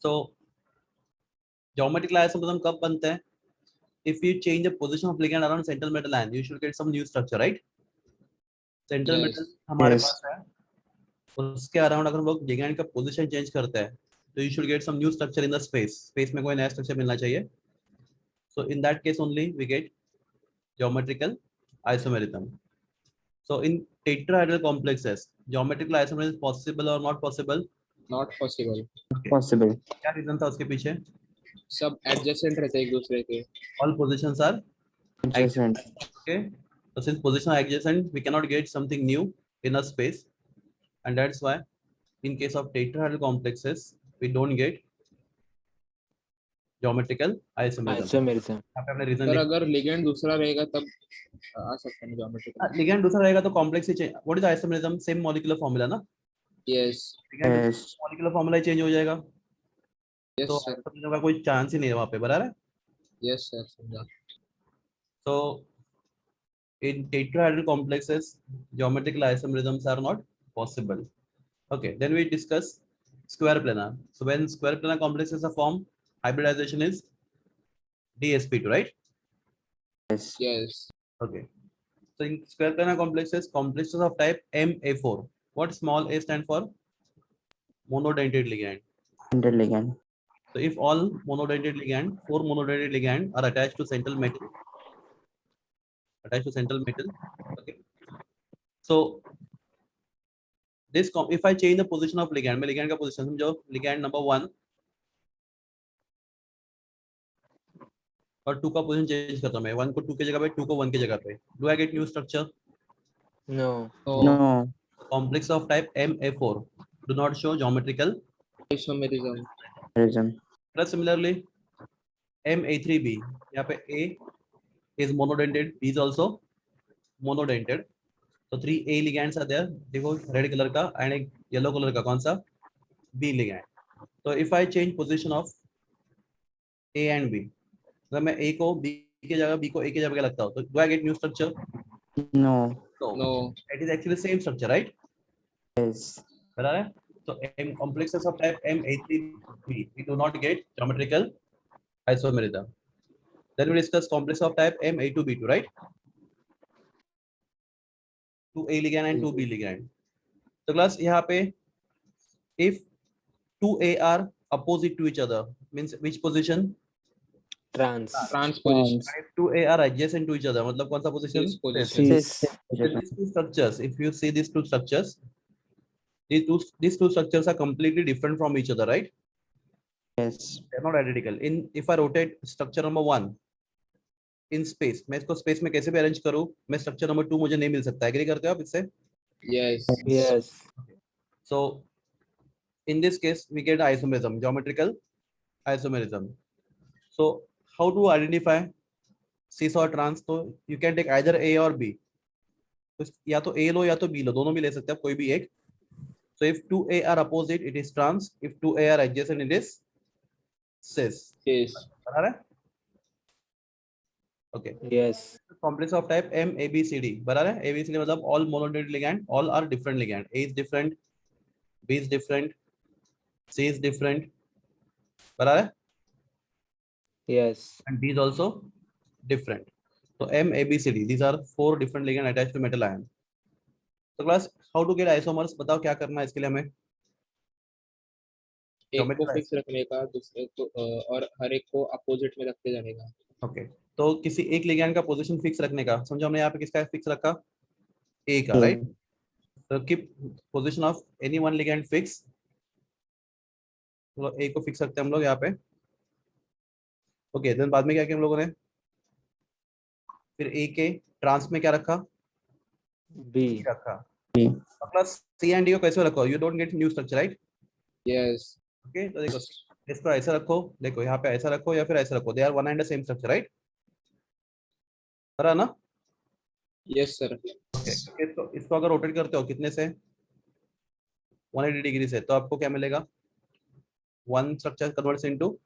So geometrical isomorphism कब बनते हैं? If you change the position of ligand around central metal ion, you should get some new structure, right? Central metal हमारे पास है, उसके around अगर हम लोग ligand का पोजीशन चेंज करते हैं, तो you should get some new structure in the space. Space में कोई नया स्ट्रक्चर मिलना चाहिए. So in that case only we get geometrical isomerism. So in tetrahedral complexes, geometrical isomerism is possible or not possible? Not possible. Okay. Possible. क्या reason था उसके पीछे? सब एडजेसेंट रहते हैं एक दूसरे के. All positions are Adjacent. okay. So since position are adjacent, we cannot get something new in a space, and that's why in case of tetrahedral complexes we don't get geometrical isomerism. यहाँ पे हमने reason sir अगर ligand दूसरा रहेगा तब आ सकता है geometrical. Ligand दूसरा रहेगा तो कॉम्प्लेक्स ही change. What is isomerism? Same molecular formula ना. Yes Yes. मॉलिक्यूलर फार्मूला ही चेंज हो जाएगा, यस तो सर. आइसोमेरिज्म का कोई चांस ही नहीं है वहां पे. बराबर है. यस सर समझा. So in tetrahedral complexes geometrical isomerisms are not possible. Okay, then we discuss square planar. So when square planar complexes are formed, hybridization is dsp2, right? Yes. Yes. Okay, so in square planar complexes of type MA4, what small a stand for? Monodentate ligand. Interligand. So if all monodentate ligand, 4 monodentate ligand are attached to central metal, okay. So this if I change the position of ligand, मैं ligand का position समझो, ligand number 1 और 2 का position change करता हूं मैं. 1 को 2 की जगह पे, 2 को 1 की जगह पे. Do I get new structure? No. No. Complex of type MA4 do not show geometrical isomerism. Reason. plus similarly MA3B, यहाँ पे A is monodentate, B is also monodentate, so 3 A ligands are there. देखो red colour का and एक yellow colour का, कौन सा? B ligand. So if I change position of A and B, अगर मैं A को B की जगह, B को A की जगह लगता हूँ, तो do I get new structure? No. No. It is actually same structure, right? Yes. बराबर है. So in complexes of type MA3B, we do not get geometrical isomerism. Then we discuss complex of type MA2B2, right? 2A ligand and 2B ligand. So class यहाँ पे if 2A are opposite to each other, means which position? Transposition. If 2A are adjacent to each other, मतलब कौन सा position? Cis position. Cis. So these two structures, if you see these two structures, these two structures are completely different from each other, right? Yes. They're not identical. If I rotate structure number 1 in space, मैं इसको space में कैसे भी arrange करूँ, मैं structure number 2 मुझे नहीं मिल सकता. Agree करते हो आप इससे? Yes. Yes. So in this case we get isomerism, geometrical isomerism. So how to identify cis और trans? तो you can take either A or B. तो या तो A लो या तो B लो, दोनों भी ले सकते हैं, कोई भी एक. So if 2A are opposite, it is trans. If 2A are adjacent, it is cis. Yes. बराबर है? Okay. Yes. Complex of type MABCD. बराबर है? ABCD मतलब all monodentate ligand, all are different ligand. A is different, B is different, C is different. बराबर है? Yes. And B is also different. So MABCD, these are 4 different ligand attached to metal ion. So class, how to get isomers? बताओ क्या करना है इसके लिए हमें? एक को फिक्स रखने का, दूसरे को और हर एक को अपोजिट में रखते जाने का. ओके, तो किसी एक लिगैंड का पोजीशन फिक्स रखने का, समझो हमने यहाँ पे किसका फिक्स रखा? ए का, राइट? तो keep position of any one ligand fix. तो ए को फिक्स रखते हैं हम लोग यहाँ पे. ओके, देन बाद में क्या किया हम लोगों ने? फिर ए के ट्रांस में क्या रखा? बी रखा. प्लस सी एंड डी को कैसे रखो? You don't get new structure, right? Yes. Okay, तो देखो इसको ऐसा रखो, देखो यहाँ पे ऐसा रखो या फिर ऐसा रखो. They are one and the same structure, right? ना? Yes sir. ओके, इसको अगर रोटेट करते हो कितने से? 180 डिग्री से, तो आपको क्या मिलेगा? One structure converts into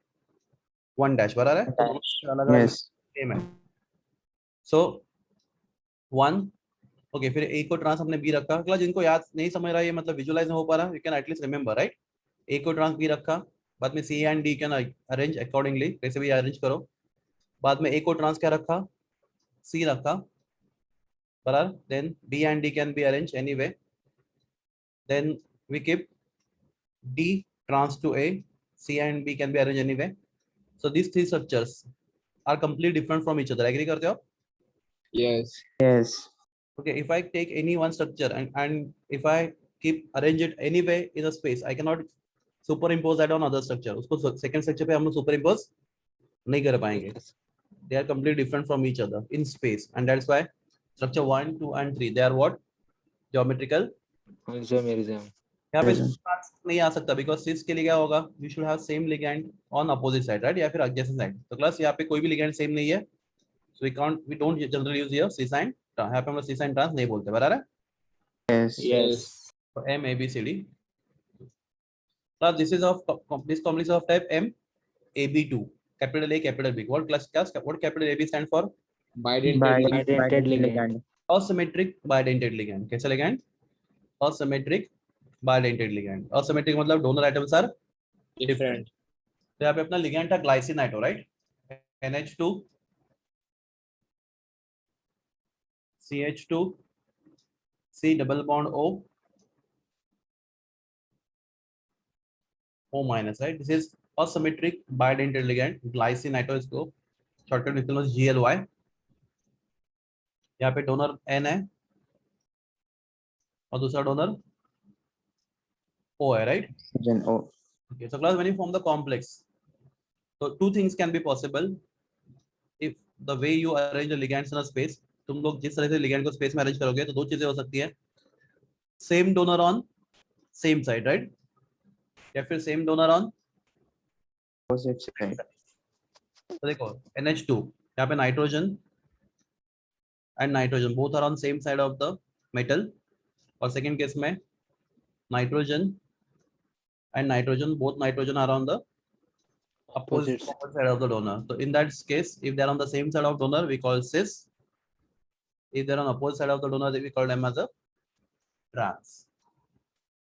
one dash. बराबर है? तो अलग अलग सेम है. So one. ओके, फिर ए को ट्रांस हमने बी रखा. क्लास जिनको याद नहीं समझ रहा है, ये मतलब विजुअलाइज नहीं हो पा रहा, you can at least remember, right? A को ट्रांस बी रखा, बाद में C and D can arrange accordingly, कैसे भी अरेंज करो. बाद में A को ट्रांस क्या रखा, C रखा, बराबर. Then B and D can be arranged anyway. Then we keep D trans to A, C and B can be arranged anyway. So these three structures are completely different from each other. Agree करते हो? Yes. Yes. Okay, if I take any one structure and if I keep arrange it anyway in a space, I cannot superimpose that on other structure. उसको second structure पे हम लोग superimpose नहीं कर पाएंगे. They are completely different from each other in space, and that's why structure 1, 2, and 3 they are what? Geometrical. Isomerism. यहाँ पे नहीं आ सकता because cis के लिए क्या होगा? You should have same ligand on opposite side, right? या फिर adjacent side. तो class यहाँ पे कोई भी ligand same नहीं है, so we don't generally use here cis and trans. यहाँ पे हम लोग cis and trans नहीं बोलते, बराबर है? Yes. Yes. So M A B C D. Class this is of this complex of type M AB2. Capital A, capital B. What capital AB stand for? Bidentate ligand. Bidentate ligand. Asymmetric bidentate ligand. कैसा ligand? Asymmetric bidentate ligand. Asymmetric मतलब donor atoms are Different. तो यहाँ पे अपना ligand था glycine atom, right? NH2 CH2 C double bond O minus, right? This is asymmetric bidentate ligand. Glycine atom इसको shortcut लिखते हैं GLY. यहाँ पे डोनर N है और दूसरा डोनर O है, right? Then O. Okay, so class when you form the complex, so two things can be possible if the way you arrange the ligands in a space. तुम लोग जिस तरह से ligand को space में arrange करोगे तो दो चीजें हो सकती है, same donor on same side, right? या फिर same donor on Opposite side. तो देखो NH2 यहाँ पे nitrogen and nitrogen both are on same side of the metal, और second case में nitrogen and nitrogen both nitrogen are on the opposite side of the donor. So in that case, if they are on the same side of donor, we call cis. If they are on opposite side of the donor, we call them as a trans.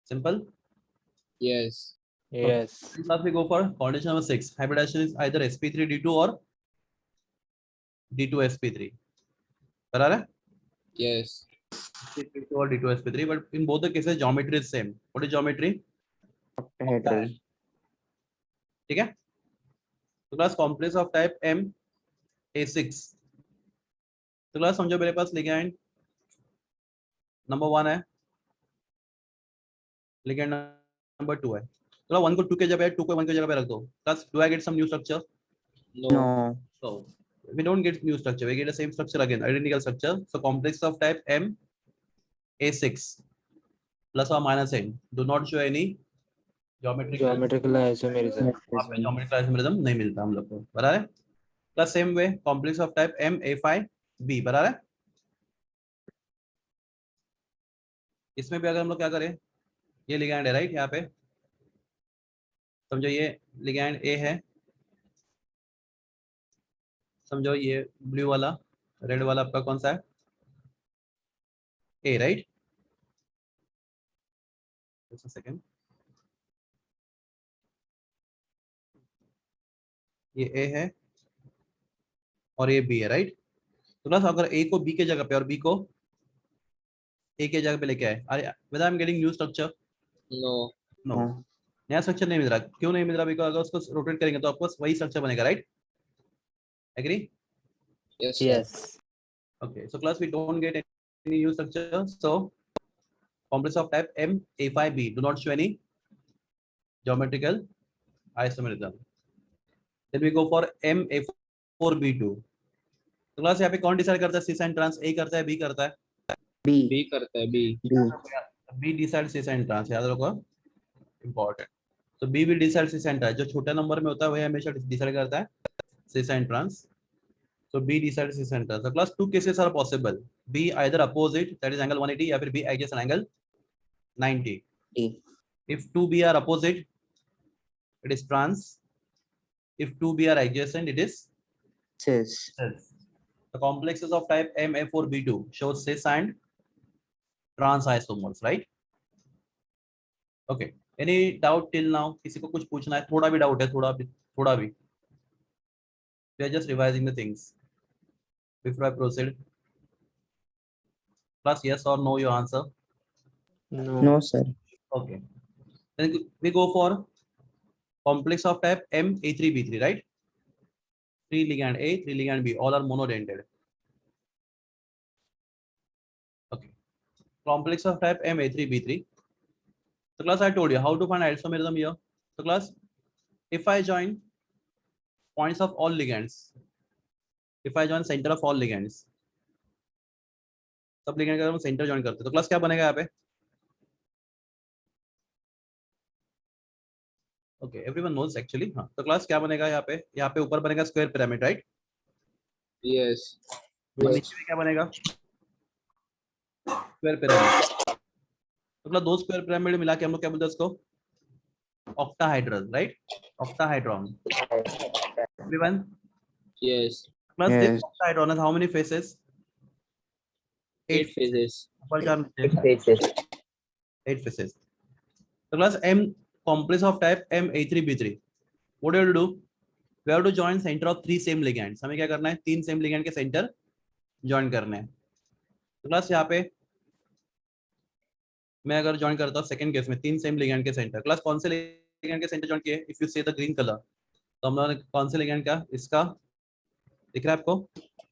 Simple. Yes. Yes. Last we go for condition number 6. Hybridization is either sp3d2 or d2sp3. बराबर है? Yes. sp3d2 or d2sp3, but in both the cases geometry is same. What is geometry? Octahedral. ठीक है? तो class complex of type M A6. तो class समझो मेरे पास ligand number 1 है, ligand number 2 है. तो 1 को 2 के जगह 2 को 1 के जगह पे रख दो. Class do I get some new structure? No. No. So we don't get new structure, we get the same structure again, identical structure. So complex of type M A6 plus or minus N do not show any Geometrical isomerism. वहाँ पे geometrical isomerism नहीं मिलता हम लोग को, बराबर है? Plus same way complex of type M A5 B, बराबर है? इसमें भी अगर हम लोग क्या करें, ये लिगैंड है, राइट? यहाँ पे समझो ये लिगैंड A है, समझो ये ब्लू वाला रेड वाला आपका कौन सा है? A, right? Just a second. ये A है और ये B है, राइट? तो बस अगर A को B के जगह पे और B को A के जगह पे लेके आए, अरे whether I'm getting new structure? No. No. नया स्ट्रक्चर नहीं मिल रहा. क्यों नहीं मिल रहा? बिकॉज अगर उसको रोटेट करेंगे तो आपको वही स्ट्रक्चर बनेगा, right? Agree? Yes. Yes. Okay, so class we don't get any new structure. So complex of type M A5B do not show any geometrical isomerism. Then we go for M A4B2. तो class यहाँ पे कौन decide करता है? cis and trans? A करता है, B करता है? B. B करता है B. B. B decide cis and trans, याद रखो, important. तो B will decide cis and trans. जो छोटा नंबर में होता है वही हमेशा डिसाइड करता है cis and trans. So B decides cis and trans. So class two cases are possible. B either opposite, that is angle 180, या फिर B adjacent angle 90. D. If 2B are opposite, it is trans. If 2B are adjacent, it is Cis. cis. The complexes of type MA4B2 shows cis and trans isomers, right? Okay. Any doubt till now? किसी को कुछ पूछना है? थोड़ा भी doubt है, थोड़ा भी. We are just revising the things before I proceed. Plus, yes or no, you answer. No, sir. Okay. Then we go for complex of type M A3B3, right? 3 ligand A, 3 ligand B, all are monodented. Okay. Complex of type M A3B3. So class, I told you how to find isomerism here. So class, if I join points of all ligands, if I join center of all ligands, सब ligand का हम centre join करते हैं, तो class क्या बनेगा यहाँ पे? Okay, everyone knows actually. हाँ, तो क्लास क्या बनेगा यहाँ पे? यहाँ पे ऊपर बनेगा स्क्वायर पिरामिड, राइट? यस और नीचे में क्या बनेगा? Square pyramid. तो क्लास दो स्क्वायर पिरामिड मिला के हम लोग क्या बोलते हैं उसको? Octahedral, right? Octahedron. Everyone? Yes class Yes. This octahedron has how many faces? 8 phases. ऊपर 4 8 faces. So class M complex of type M A3B3. What do you have to do? We have to join center of 3 same ligands. हमें क्या करना है? 3 same ligand के center join करने हैं. तो class यहाँ पे मैं अगर join करता हूँ second case में 3 same ligand के center. class कौन से ligand के center join किए? If you say the green color, तो हम लोगों ने कौन से ligand का? इसका दिख रहा है आपको?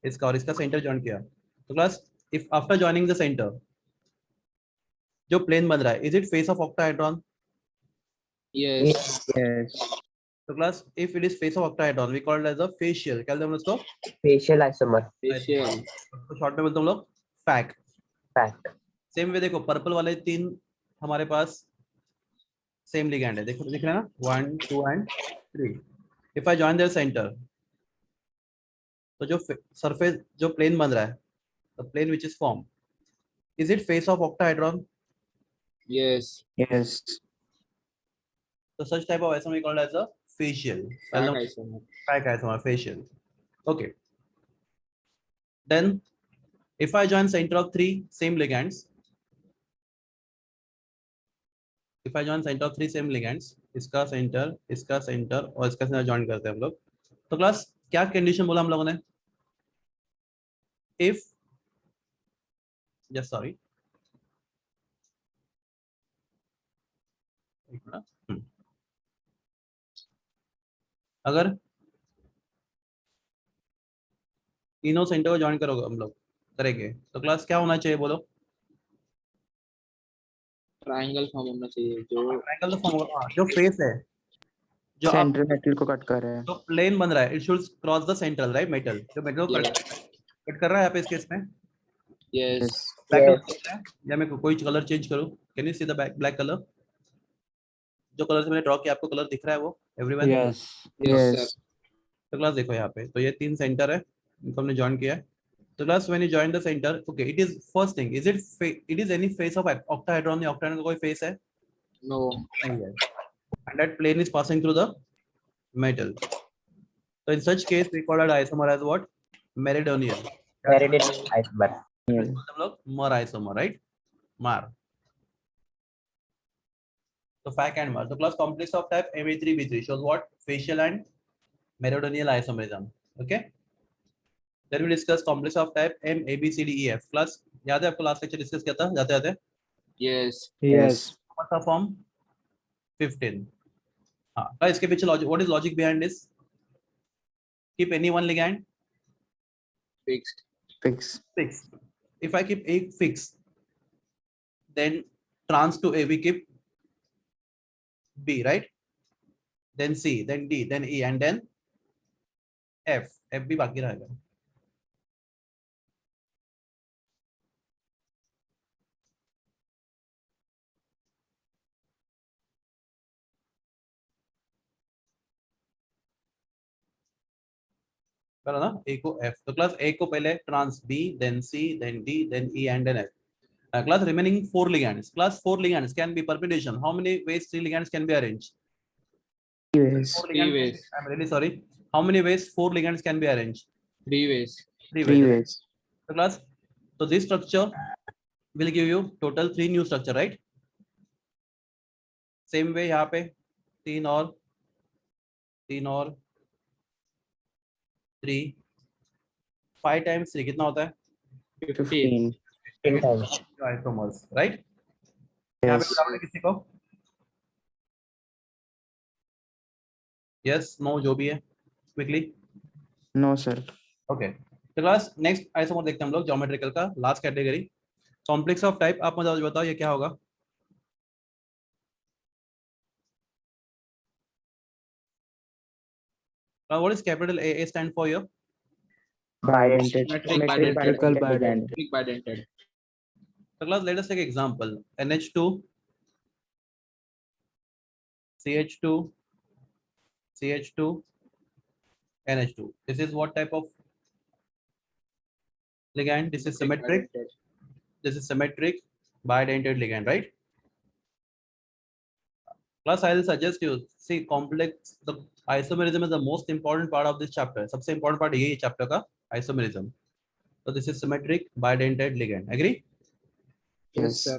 इसका और इसका center join किया. तो class if after joining the center, जो plane बन रहा है, is it face of octahedron? Yes. Yes. So class, if it is face of octahedron, we call it as a facial. क्या बोलते हैं हम उसको? Facial isomer. Facial. तो शॉर्ट में बोलते हैं हम लोग फैक. Fact. सेम वे देखो, पर्पल वाले 3 हमारे पास सेम लिगैंड है. देखो दिख रहा है ना? 1 2 and 3. If I join their centre, तो जो सरफेस जो प्लेन बन रहा है, the plane which is form, is it face of octahedron? Yes. Yes. So such type of isomer we call it as a facial. Fat isomer. Fat isomer, facial. Okay. Then, if I join center of 3 same ligands, if I join center of 3 same ligands, इसका center और इसका center join करते हैं हम लोग. तो class क्या condition बोला हम लोगों ने? If, just sorry. अगर तीनों सेंटर को ज्वाइन करोगे हम लोग करेंगे, तो क्लास क्या होना चाहिए बोलो? ट्रायंगल फॉर्म होना चाहिए. जो ट्रायंगल फॉर्म होगा. जो फेस है, जो Center metal को कट कर रहा है. जो प्लेन बन रहा है, it should cross the central, right? Metal जो मेटल को कट कर रहा है यहाँ पे इस केस में. Yes. ब्लैक कलर या मैं कोई कलर चेंज करूं? Can you see the black colour? जो कलर से मैंने ड्रॉ किया, आपको कलर दिख रहा है वो? एवरीवन? Yes. Yes, Yes. तो क्लास देखो यहाँ पे, तो ये 3 सेंटर है, इनको हमने ज्वाइन किया है. तो class when you join the centre, okay, it is first thing, is it is any face of octahedron? या ऑक्टाहाइड्रॉन का कोई फेस है? No. नहीं है. And that plane is passing through the metal. So in such case, we call it isomer as what? Meridonial. Meridian isomer. Yes. हम लोग mer isomer, right? Mer. So FAC and mer. So class complex of type Ma3B3 shows what? Facial and meridional isomerism. Okay. Then we discuss complex of type MABCDEF. Class याद है आपको last lecture discuss किया था जाते जाते? Yes. Yes. कौन सा form? 15. हाँ, इसके पीछे logic, what is logic behind this? Keep any one ligand Fixed. Fixed. If I keep A fixed, then trans to A we keep B, right? Then C, then D, then E, and then F. F भी बाकी रहेगा. करो ना, A को F. तो class A को पहले trans B, then C, then D, then E, and then F. Class remaining 4 ligands. Class 4 ligands can be permutation. How many ways 3 ligands can be arranged? 3 ways. 4 Three ligands. ways. I'm really sorry. How many ways 4 ligands can be arranged? 3 ways. 3 3 ways. ways. So class, so this structure will give you total 3 new structure, right? Same way यहाँ पे 3 और 3 5 times 3 कितना होता है 15 15 times. Isomers, right? यहाँ पे Yes. कोई doubt है किसी को? यस नो जो भी है क्विकली। No, sir. ओके तो क्लास नेक्स्ट आइसोमर देखते हैं हम लोग ज्योमेट्रिकल का last category complex of type. आप मुझे बताओ ये क्या होगा? What is capital A stand for your? Bidented. Symmetric, Symmetrical bidented. ligand. bidented. So class, let us take example. NH2, CH2, CH2, NH2. This is what type of ligand? This is symmetric. Bidented. This is symmetric bidentate ligand, right? Plus, I will suggest you see complex. The isomerism is the most important part of this chapter. सबसे important part यही chapter का isomerism. So this is symmetric bidentate ligand. Agree? Yes, Yes. sir.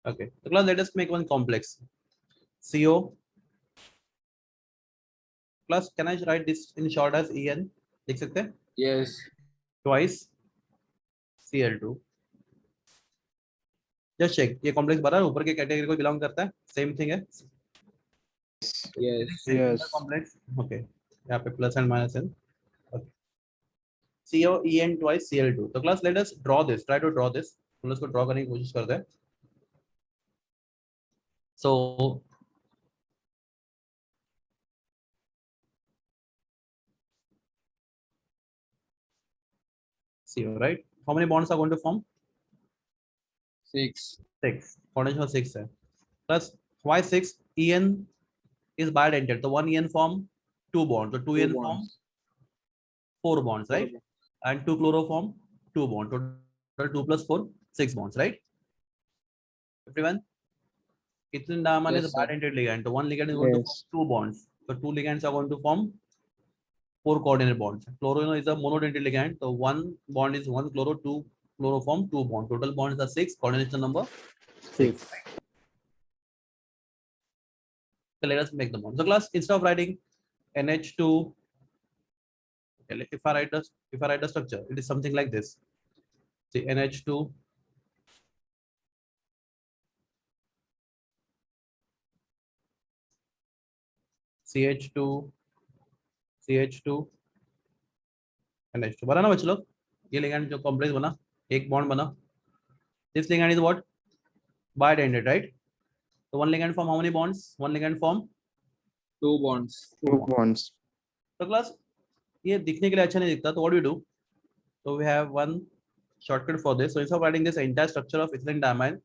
Okay. So class, let us make one complex. CO. Plus, can I write this in short as En? लिख सकते हैं? Yes. Twice Cl2. Just check ये complex बना ऊपर के category को belong करता है, सेम थिंग है। Yes. Yes. कॉम्प्लेक्स ओके यहाँ पे प्लस एंड माइनस है। Okay COEN twice Cl2। तो class let us draw this, try to draw this. हम इसको ड्रॉ करने की कोशिश करते हैं। सो CO right, how many bonds are going to form? 6. 6, coordination of 6 है। Plus why 6? En is bidentate, तो 1 En form 2 bonds, तो 2 En form 4 bonds, right? And 2 chloro form 2 bonds, total 2 plus 4 6 bonds, right? Everyone, ethylene diamine Yes, is a sir. bidentate ligand, so one ligand is going to Yes. form 2 bonds, so 2 ligands are going to form 4 coordinate bonds. Chloro is a monodentate ligand, so one bond is 1 chloro, 2 chloro form 2 bonds, total bonds are 6, coordination number 6. So let us make the bond. So class, instead of writing NH2, okay, if I write the structure, it is something like this. See NH2, CH2, CH2, NH2 बना ना बच्चे लोग, ये ligand जो complex बना, एक bond बना, this ligand is what? Bidentate, right? So one ligand form how many bonds? One ligand form 2 bonds. 2 bonds. तो क्लास ये दिखने के लिए अच्छा नहीं दिखता, तो what do we do? So we have one shortcut for this. So instead of writing this entire structure of ethylene diamine,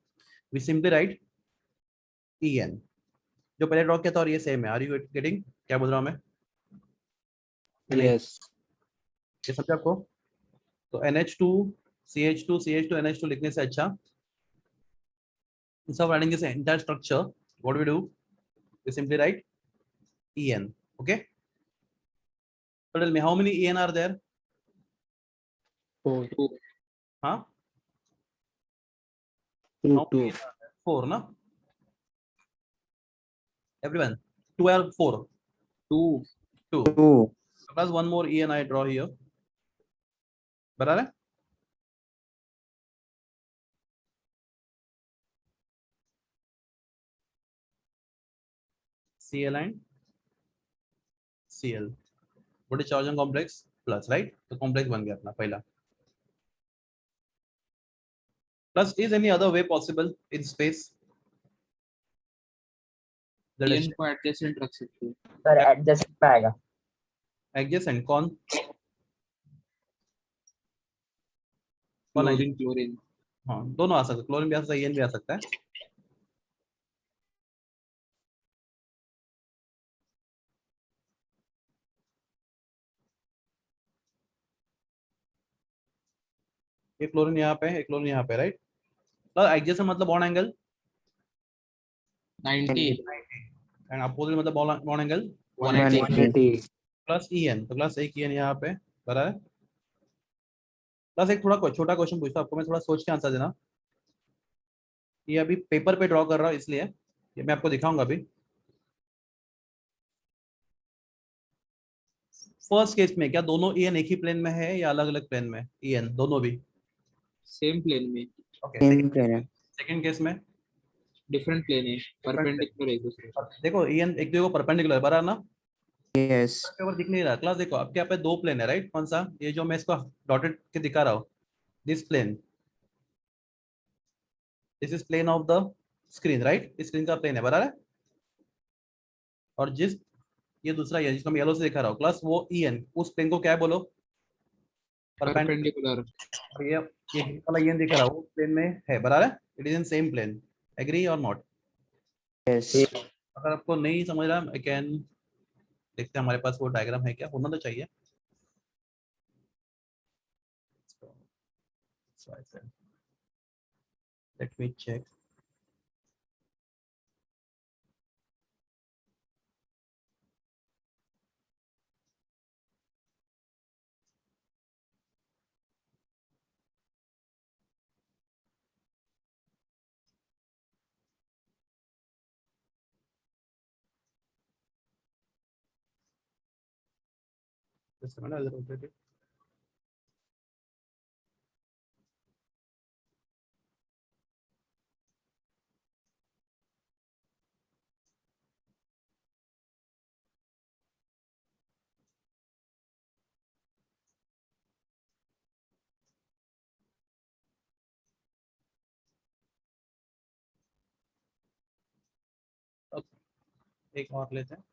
we simply write En. जो पहले ड्रॉ किया था और ये सेम है। Are you getting? क्या बोल रहा हूँ मैं? Yes. ये समझे आपको? तो NH2, CH2, CH2, NH2 लिखने से अच्छा instead of writing this entire structure, what do we do? We simply write En. Okay? So tell me how many En are there? 4. 2. Huh? 2. How many En are there? 4, no? Everyone, 2 or 4? 2. 2. 2. Plus one more En I draw here. बराबर है? Cl and Cl. What is charge on complex? Plus, right? तो complex बन गया अपना पहला. Plus, is any other way possible in space? Let us En को adjacent रख सकते हैं. सर एडजस्ट पे आएगा. adjacent कौन? कौन है? Chlorine, chlorine. हाँ दोनों आ सकते हैं, क्लोरीन भी आ सकता है, En भी आ सकता है. ये क्लोरीन यहाँ पे है, एक क्लोरीन यहाँ पे, राइट? प्लस एडजेसेंट मतलब बॉन्ड एंगल 90. एंड अपोजिट मतलब बॉन्ड एंगल 180. प्लस En, तो प्लस एक En यहाँ पे बराबर है. प्लस एक थोड़ा छोटा क्वेश्चन पूछता हूं आपको मैं, थोड़ा सोच के आंसर देना. ये अभी पेपर पे ड्रॉ कर रहा हूँ इसलिए ये मैं आपको दिखाऊंगा अभी। फर्स्ट केस में क्या दोनों EN एक ही प्लेन में है या अलग अलग प्लेन में? EN दोनों भी सेम प्लेन में, ओके। सेम प्लेन है। सेकंड केस में डिफरेंट प्लेन है, परपेंडिकुलर एक दूसरे से। देखो EN एक दूसरे को परपेंडिकुलर है, बराबर ना? यस पेपर दिख नहीं रहा क्लास, देखो आपके यहाँ पे दो प्लेन है राइट, कौन सा? ये जो मैं इसको डॉटेड के दिखा रहा हूँ, this plane, this is plane of the screen right, इस स्क्रीन का प्लेन है, बराबर है? और जिस ये दूसरा ये जिसको मैं येलो से दिखा रहा हूँ क्लास, वो EN उस प्लेन को क्या है बोलो? परपेंडिकुलर। परपेंडिकुलर। और ये वाला EN दिख रहा है वो प्लेन में है, बराबर है? It is in same plane, agree और नॉट? यस अगर आपको नहीं समझ रहा आई कैन, देखते हैं हमारे पास वो डायग्राम है क्या, होना तो चाहिए। Let me check. Just a minute, I'll rotate it. एक और लेते हैं।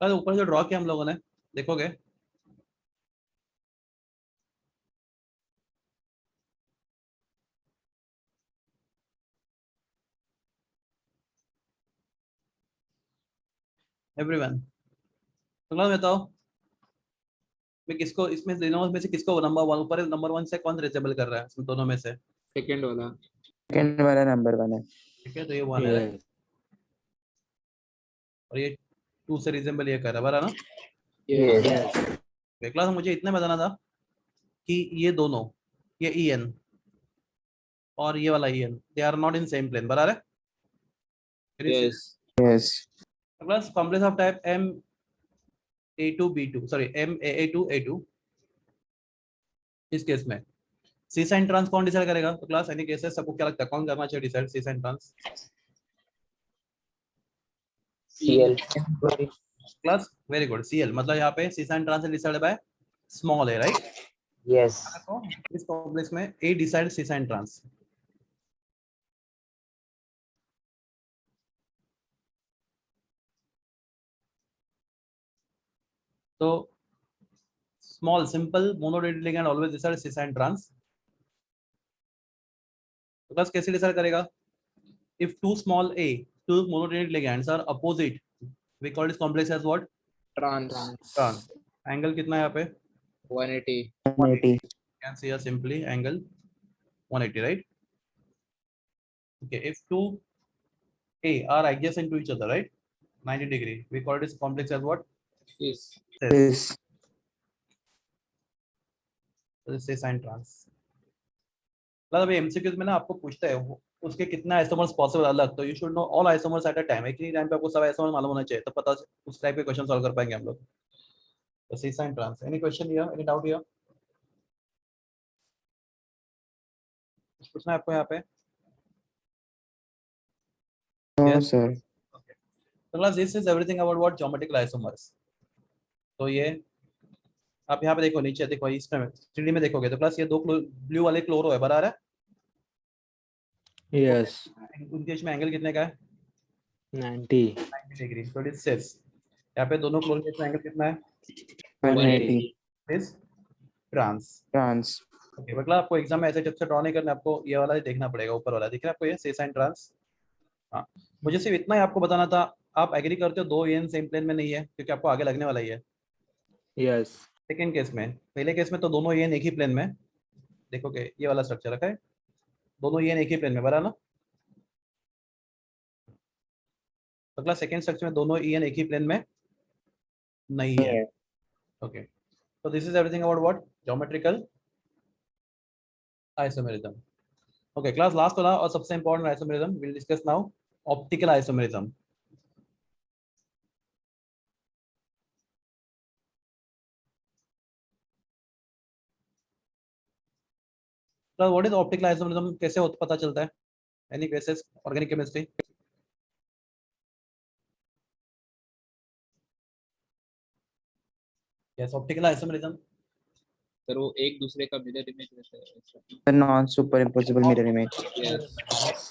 अरे ऊपर से ड्रॉ किया हम लोगों ने, देखोगे? एवरीवन तो क्लास बताओ, मैं किसको इसमें दोनों में से किसको नंबर वन ऊपर नंबर वन से कौन रिजेबल कर रहा है इसमें दोनों में से? सेकंड वाला। सेकंड वाला नंबर 1 है। ठीक है, तो ये वन है right? और ये टू से रिजेबल ये कर रहा है, बराबर ना? यस। क्लास मुझे इतना बताना था कि ये दोनों, ये EN और ये वाला EN, they are not in same plane, बराबर है? Yes. Yes class complex of type MA2B2 sorry MAA2A2 इस केस में सी साइन ट्रांस कौन डिसाइड करेगा? तो क्लास एनी केसेस सबको क्या लगता है कौन करना चाहिए decide C sign trans? CL class very good, CL मतलब यहाँ पे C sign trans decide by small a right? Yes तो इस कॉम्प्लेक्स में A decide C sign trans. तो small simple monodentate ligand always decide C sign trans. तो class कैसे decide करेगा? if two small a two monodentate ligands are opposite, we call this complex as what? Trans. Trans. Angle कितना है यहाँ पे? 180। 180 Can see here simply angle 180, right? Okay, if two a are adjacent to each other, right? 90 degree, we call this complex as what? Yes. Cis. is So this is sin trans. मतलब अभी MCQs में ना आपको पूछता है उसके कितना isomers possible अलग, तो you should know all isomers at a time, एक ही टाइम पे आपको सब आइसोमर्स मालूम होना चाहिए, तो पता उस टाइप के क्वेश्चन सॉल्व कर पाएंगे हम लोग। तो C sign trans, any question here, any doubt here? कुछ पूछना है आपको यहाँ पे? No Yes. Sir. Okay. So class, this is everything about what geometrical isomers. तो ये आप यहाँ पे देखो, नीचे देखो, इसमें 3D में देखोगे तो क्लास ये दो ब्लू वाले क्लोरो है, बराबर है? यस उनके बीच में एंगल कितने का है? 90 90 डिग्री। तो इट इज सिस। यहाँ पे दोनों क्लोरो के बीच में एंगल कितना है? 180 इज ट्रांस। ट्रांस ओके, मतलब आपको एग्जाम में ऐसे जब से ड्रॉ नहीं करना, आपको ये वाला ही देखना पड़ेगा, ऊपर वाला दिख रहा है आपको, ये सी साइन ट्रांस। हाँ, मुझे सिर्फ इतना ही आपको बताना था। आप एग्री करते हो दो EN सेम प्लेन में नहीं है, क्योंकि आपको आगे लगने वाला ही है। Yes. सेकेंड केस में, पहले केस में तो दोनों ये एक ही प्लेन में, देखो कि ये वाला स्ट्रक्चर रखा है, दोनों ये एक ही प्लेन में, बराबर ना। अगला सेकेंड स्ट्रक्चर में दोनों ई एक ही प्लेन में नहीं है। Yes. Okay, so this is everything about what? Geometrical isomerism. Okay, class last वाला और सबसे important isomerism we'll discuss now, optical isomerism. So what is optical isomerism, कैसे पता चलता है? Any cases, organic chemistry? Yes, optical isomerism. Sir वो एक दूसरे का मिरर इमेज रहता है ऐसा। The non-superimposable mirror image. Yes,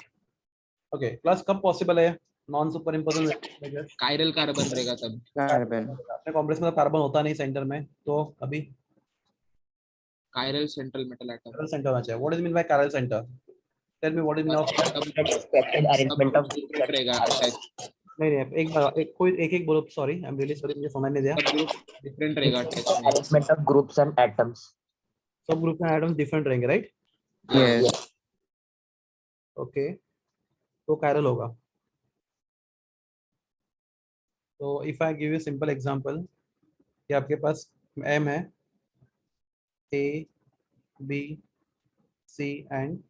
Okay, class कब possible है non super imposable images? Chiral carbon रहेगा तब। Carbon. अपने कॉम्प्लेक्स में कार्बन होता नहीं सेंटर में, तो अभी chiral central metal atom. chiral center होना चाहिए. What does it mean by chiral center? Tell me what is mean of Expected arrangement of group रहेगा अटैच। नहीं नहीं, एक बार कोई एक बोलो, sorry I am really sorry, मुझे समझ नहीं दिया. सब ग्रुप डिफरेंट रहेगा अटैच में। arrangement of groups and atoms. सब ग्रुप में एटम्स डिफरेंट रहेंगे, राइट? Yes. ओके, तो chiral होगा. तो if I give you simple example कि आपके पास m है, a b c and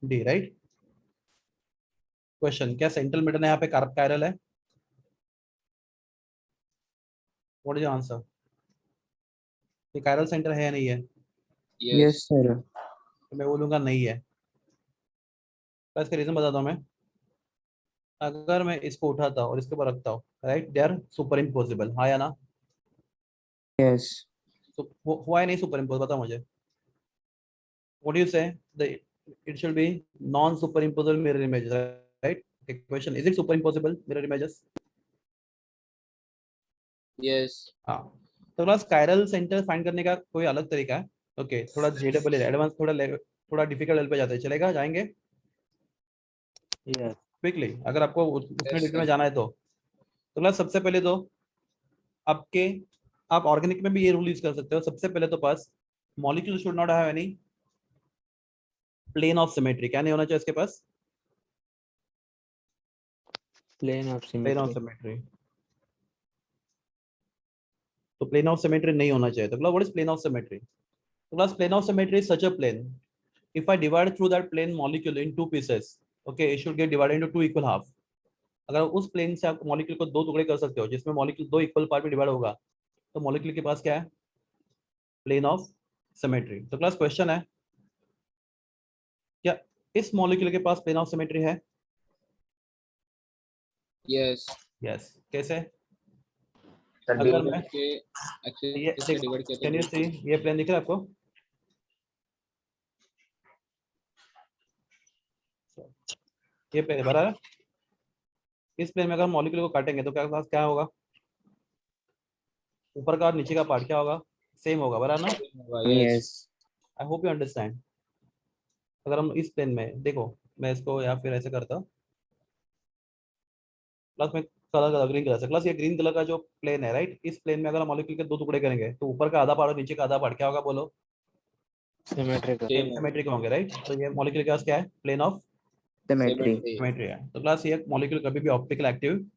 d, right? Question, क्या सेंट्रल मेटल यहाँ पे chiral है? What is your answer? ये chiral सेंटर है या नहीं है? Yes, sir. तो मैं बोलूंगा नहीं है. तो इसका रीजन बताता हूँ मैं. अगर मैं इसको उठाता और इसके ऊपर रखता हूँ, right, they are superimposable, हाँ या ना? Yes. तो हुआ है नहीं सुपर इम्पोज, बता मुझे. व्हाट यू से? The it should be non superimposable mirror images, right? Okay, question, is it superimposable mirror images? Yes, हाँ. तो क्लास कायरल सेंटर फाइंड करने का कोई अलग तरीका है. ओके, थोड़ा जेडबल एडवांस, थोड़ा डिफिकल्ट लेवल पे जाते हैं, चलेगा? जाएंगे Yes. क्विकली, अगर आपको उसमें Yes, डिटेल में sir. जाना है तो. क्लास सबसे पहले तो आपके, आप ऑर्गेनिक में भी ये रूल यूज कर सकते हो. सबसे पहले तो पास molecule should not have any plane of symmetry. क्या नहीं होना चाहिए इसके पास? Plane of plane of symmetry. Symmetry. तो प्लेन ऑफ सिमेट्री नहीं होना चाहिए. तो what is plane of symmetry? तो class plane of symmetry is such a plane, if I divide through that plane molecule in two pieces, okay, it should get divided into two equal half. अगर उस plane से आप molecule को दो टुकड़े कर सकते हो जिसमें मॉलिक्यूल दो इक्वल पार्ट में डिवाइड होगा, तो मॉलिक्यूल के पास क्या है? Plane of symmetry. तो क्लास क्वेश्चन है, क्या इस मॉलिक्यूल के पास प्लेन ऑफ सिमेट्री है? यस। यस. कैसे? Sir, अगर we- मैं के एक्चुअली ये इससे डिवाइड किया कैन यू सी, ये प्लेन दिख रहा है आपको? ये प्लेन बराबर है. इस प्लेन में अगर मॉलिक्यूल को काटेंगे तो क्या क्या होगा? ऊपर का और नीचे का पार्ट क्या होगा? सेम होगा, बराबर ना? तो yes. Yes. I hope you understand. अगर हम इस प्लेन में देखो, मैं इसको या फिर ऐसे करता हूँ, प्लस में कलर का ग्रीन कलर से, प्लस ये ग्रीन कलर का जो प्लेन है, राइट, इस प्लेन में अगर हम मॉलिक्यूल के दो टुकड़े करेंगे तो ऊपर का आधा पार्ट और नीचे का आधा पार्ट क्या होगा? बोलो. Symmetrical. सेम सिमेट्रिक होंगे, राइट? तो ये मॉलिक्यूल के पास क्या है? Plane of Symmetry. सिमेट्री है. तो क्लास ये मॉलिक्यूल कभी भी ऑप्टिकल एक्टिव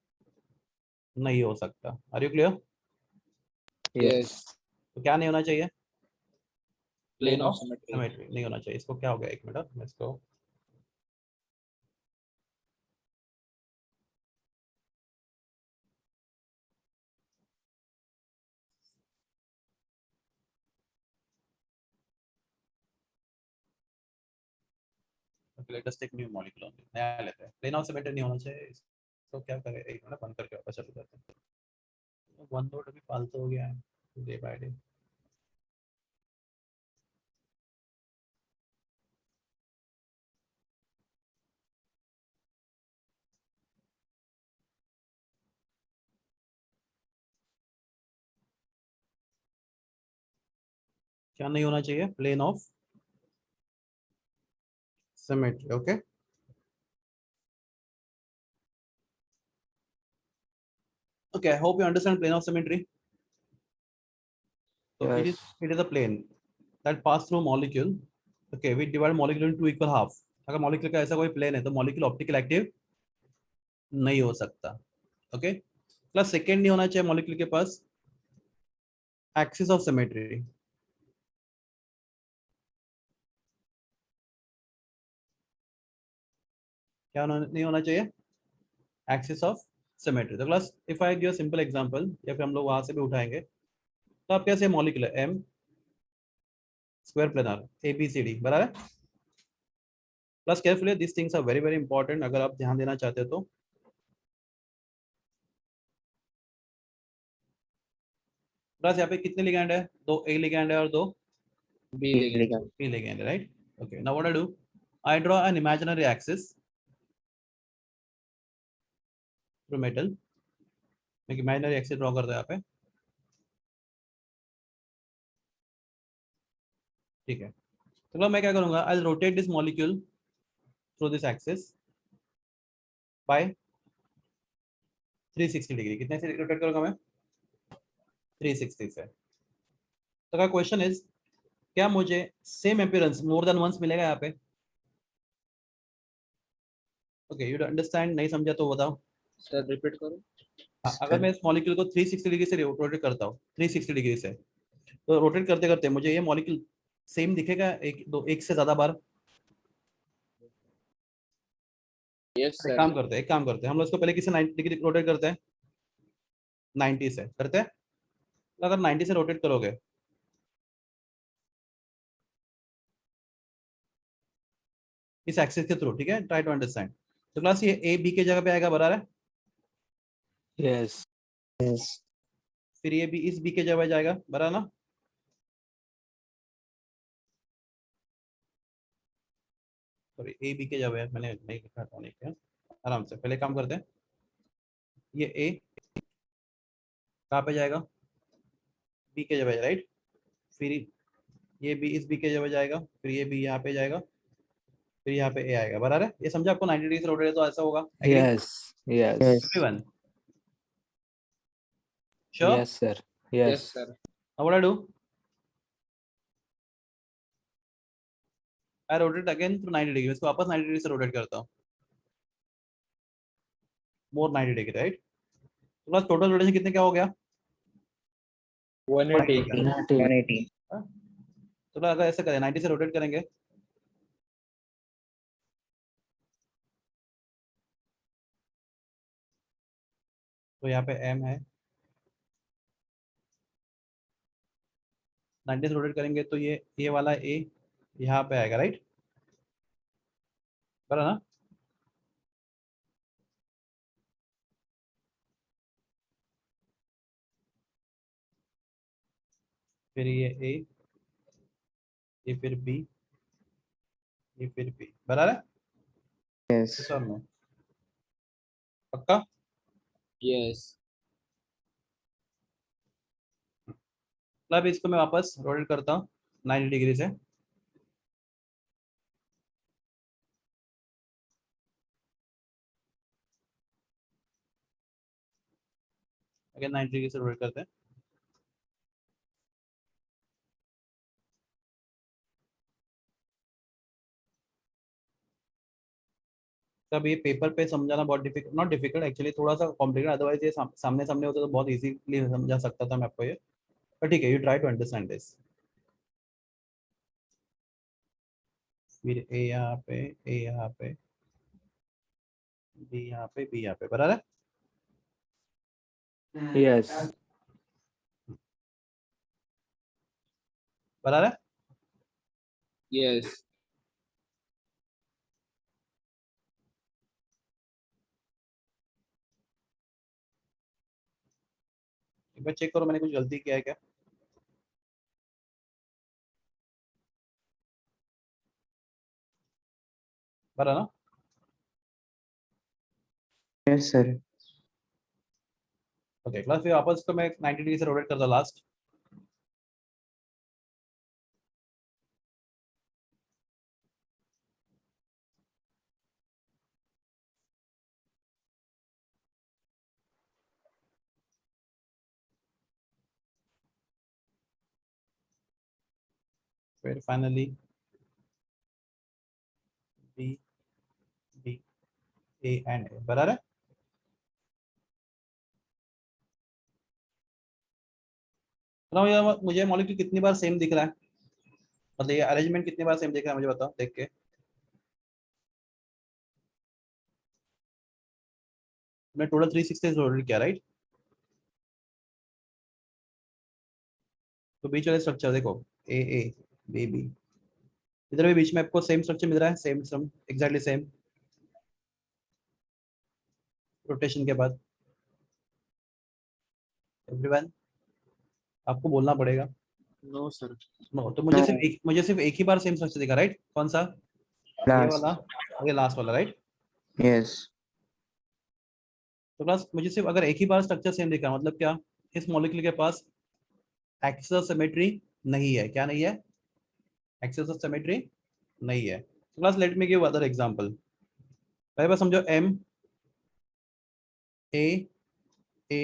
नहीं हो सकता. Are you clear? यस। तो क्या नहीं होना चाहिए? Plane of symmetry symmetry. नहीं होना चाहिए. इसको क्या हो गया, एक मिनट, मैं इसको लेटेस्ट एक न्यू मॉलिक्यूल नया लेते हैं. प्लेन ऑफ सिमेट्री नहीं होना चाहिए. तो क्या करें, एक मिनट बंद करके वापस चालू करते हैं. वन नोट अभी फालतू हो गया है डे बाय डे. क्या नहीं होना चाहिए? Plane of symmetry. Okay, okay, I hope you understand plane of symmetry. So it is a plane that pass through molecule. Okay, we divide molecule into equal half. अगर molecule का ऐसा कोई plane है तो molecule optical active नहीं हो सकता. Okay, plus second नहीं होना चाहिए molecule के पास axis of symmetry. क्या नहीं होना चाहिए? Axis of symmetry. तो class if I give a simple example या फिर हम लोग वहां से भी उठाएंगे तो आप कैसे molecule है M square planar ABCD बराबर है. Plus carefully this things are very very important अगर आप ध्यान देना चाहते हो तो. प्लस यहाँ पे कितने लिगैंड है? दो ए लिगैंड है और दो B ligand. बी लिगैंड है, right. Okay, now what I do, I draw an imaginary axis through metal. मैं इमेजिनरी एक्सिस ड्रॉ करता हूँ यहाँ पे. ठीक है, तो मैं क्या करूंगा, I rotate this molecule through this axis by 360 degree. कितने से रोटेट करूंगा मैं? 360 से. तो का क्वेश्चन इज, क्या मुझे same appearance more than once मिलेगा यहाँ पे? Okay, you understand? नहीं समझा तो बताओ. सर रिपीट करो. अगर मैं इस मॉलिक्यूल को 360 डिग्री से रोटेट करता हूँ, 360 डिग्री से, तो रोटेट करते करते मुझे ये मॉलिक्यूल सेम दिखेगा एक से ज्यादा बार? यस एक सर. काम करते हैं हम लोग इसको पहले किसी 90 डिग्री रोटेट करते हैं. 90 से करते हैं. तो अगर 90 से रोटेट करोगे इस एक्सिस के थ्रू, ठीक है, ट्राई टू अंडरस्टैंड. तो क्लास ये ए बी के जगह पे आएगा, बराबर है. Yes. Yes. फिर ये बी इस बी के जगह पे जाएगा, बराबर ना. सॉरी, ए बी के जगह मैंने नहीं लिखा था, नहीं किया. आराम से पहले काम करते हैं. ये ए कहाँ पे जाएगा? बी के जगह, राइट. फिर ये बी इस बी के जगह जाएगा, फिर ये बी यहाँ पे जाएगा, फिर यहाँ पे ए आएगा, बराबर है. ये समझा आपको? 90 डिग्री से रोटेट है तो ऐसा होगा. Yes. Yes. Yes. Everyone sure? Yes, sir. Yes Yes. Sir. Now what I do? I rotate again through 90 degree. इसको वापस 90 डिग्री से रोटेट करता हूँ. मोर 90 डिग्री, राइट. तो बस टोटल रोटेशन कितने क्या हो गया? 180. 180. तो अगर ऐसे करें 90 से रोटेट करेंगे तो यहाँ पे m है. 90 से रोटेट करेंगे तो ये वाला a यहाँ पे आएगा, राइट. बराबर ना. फिर ये a, ये फिर b, ये फिर b, बराबर है. Yes. सर नो पक्का? यस. मतलब इसको मैं वापस रोटेट करता हूँ 90 डिग्री से. अगेन 90 डिग्री से रोटेट करते हैं. तब ये पेपर पे समझाना बहुत डिफिकल्ट, नॉट डिफिकल्ट एक्चुअली, थोड़ा सा कॉम्प्लिकेटेड. अदरवाइज ये सामने सामने होता तो बहुत इजीली समझा सकता था मैं आपको ये. पर ठीक है, you try to understand this. फिर ए यहाँ पे, ए यहाँ पे, बी यहाँ पे, बी यहाँ पे, बराबर है. Yes. बराबर है. यस. एक बार चेक करो मैंने कुछ गलती किया है क्या? बराबर ना. Yes, sir. ओके क्लास, फिर वापस को मैं 90 डिग्री से रोटेट करता लास्ट. फिर finally B D A and A, बराबर है। बताओ यार मुझे मॉलिक्यूल कितनी बार सेम दिख रहा है, मतलब ये अरेंजमेंट कितनी बार सेम दिख रहा है मुझे बताओ देख के। मैं टोटल 360 रोटेट किया राइट। तो बीच वाले स्ट्रक्चर देखो ए बी बी, इधर भी बीच में आपको सेम स्ट्रक्चर मिल रहा है, सेम सम एग्जैक्टली सेम रोटेशन के बाद। एवरीवन आपको बोलना पड़ेगा। No sir. नो, तो मुझे सिर्फ एक ही बार सेम स्ट्रक्चर दिखा राइट। कौन सा? ये Last. वाला और ये लास्ट वाला राइट। Yes. तो क्लास मुझे सिर्फ अगर एक ही बार स्ट्रक्चर सेम दिखा मतलब क्या, इस मॉलिक्यूल के पास एक्सिस ऑफ सिमेट्री नहीं है। क्या नहीं है? एक्सिस ऑफ सिमेट्री नहीं है। तो class let me give other example. पहले बार समझो एम ए ए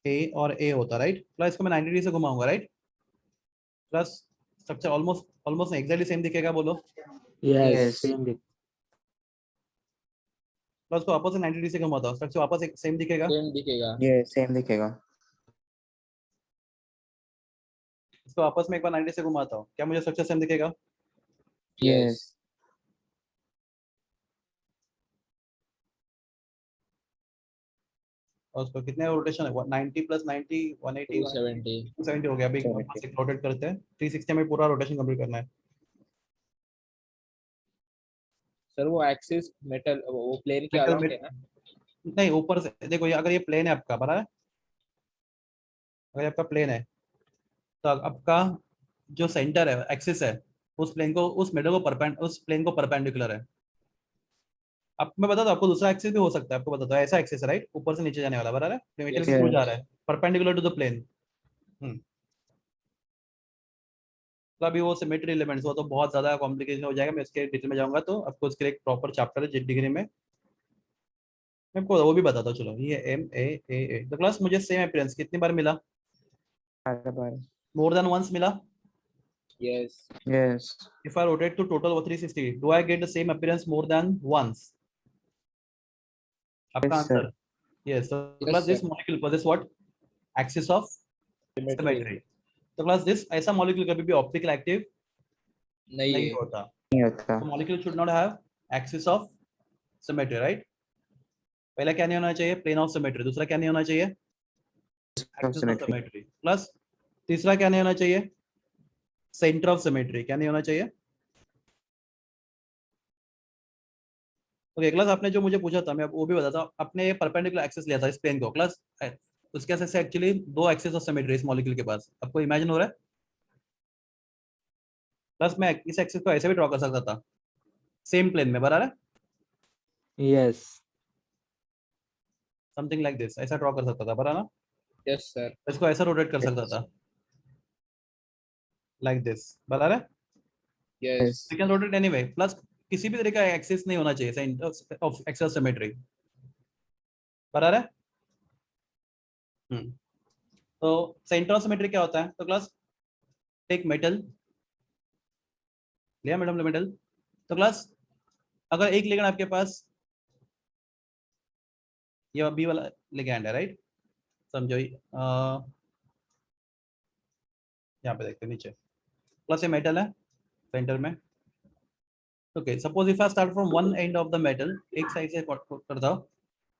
ए और ए होता राइट। प्लस इसको मैं 90 डिग्री से घुमाऊंगा right. Plus structure almost almost exactly same दिखेगा बोलो। Yes. Yes. Same. प्लस को वापस से 90 डिग्री से घुमाता हूं, स्ट्रक्चर वापस एक सेम दिखेगा। सेम दिखेगा। Yes. Same दिखेगा. इसको वापस में एक बार 90 से घुमाता हूं, क्या मुझे स्ट्रक्चर सेम दिखेगा? Yes. और उसको कितने रोटेशन है? 90 प्लस 90 180 270। 270 हो गया। अभी 270. वापस एक रोटेट करते हैं, 360 में पूरा रोटेशन कंप्लीट करना है। सर वो एक्सिस मेटल वो प्लेन के Metal अलाउंग में- है ना? नहीं ऊपर से देखो, ये अगर ये प्लेन है आपका बराबर है, अगर ये आपका प्लेन है तो आपका जो सेंटर है एक्सिस है उस प्लेन को उस मिडल को उस प्लेन को परपेंडिकुलर है। अब मैं बताता हूं आपको, दूसरा एक्सिस भी हो सकता है। आपको बताता हूं ऐसा एक्सिस है राइट, ऊपर से नीचे जाने वाला बराबर है, मेटल के थ्रू Yes. जा रहा है परपेंडिकुलर टू द प्लेन। तो अभी वो सिमेट्री एलिमेंट्स वो तो बहुत ज्यादा कॉम्प्लिकेशन हो जाएगा, मैं इसके डिटेल में जाऊंगा तो आपको इसके लिए एक प्रॉपर चैप्टर है जिस डिग्री में मैं आपको वो भी बताता हूँ। चलो ये एम ए ए तो क्लास मुझे सेम अपीयरेंस कितनी बार मिला? बार. मोर देन वंस मिला। Yes. Yes. If I rotate to total of 360, do I get the same appearance more than once? आपका Yes, sir. Answer yes. So Yes, class this sir. molecule possess what? Axis of Symmetry symmetry. तो class this ऐसा molecule कभी भी optical active नहीं नहीं है। होता। नहीं होता. तो molecule should not have axis of symmetry right. पहला क्या नहीं होना चाहिए? Plane of symmetry. दूसरा क्या नहीं होना चाहिए? Axis of Symmetry. Symmetry. Plus तीसरा क्या नहीं होना चाहिए? Centre of symmetry. क्या नहीं होना चाहिए? ओके क्लास आपने जो मुझे पूछा था मैं वो भी बताता हूँ। आपने ये परपेंडिकुलर एक्सिस लिया था इस प्लेन को क्लास, उसके वजह से एक्चुअली दो एक्सिस ऑफ सिमेट्री इस मॉलिक्यूल के पास। आपको इमेजिन हो रहा है? प्लस मैं इस एक्सिस को ऐसे भी ड्रॉ कर सकता था सेम प्लेन में बराबर है, Yes. समथिंग लाइक दिस, ऐसा ड्रॉ कर सकता था बराबर ना। Yes sir. इसको ऐसा रोटेट कर सकता था लाइक दिस बराबर है। Yes. You can rotate anyway. Plus किसी भी तरह का एक्सिस नहीं होना चाहिए centre of axis of symmetry बराबर है। तो सेंटर ऑफ सिमेट्री क्या होता है? तो क्लास टेक मेटल लिया मैडम मेटल। तो क्लास अगर एक लिगेंड आपके पास ये बी वाला लिगेंड है राइट, समझो यहाँ पे देखते हैं नीचे प्लस ये मेटल है सेंटर में। Okay suppose if I start from one end of the metal, एक साइड से करता हूँ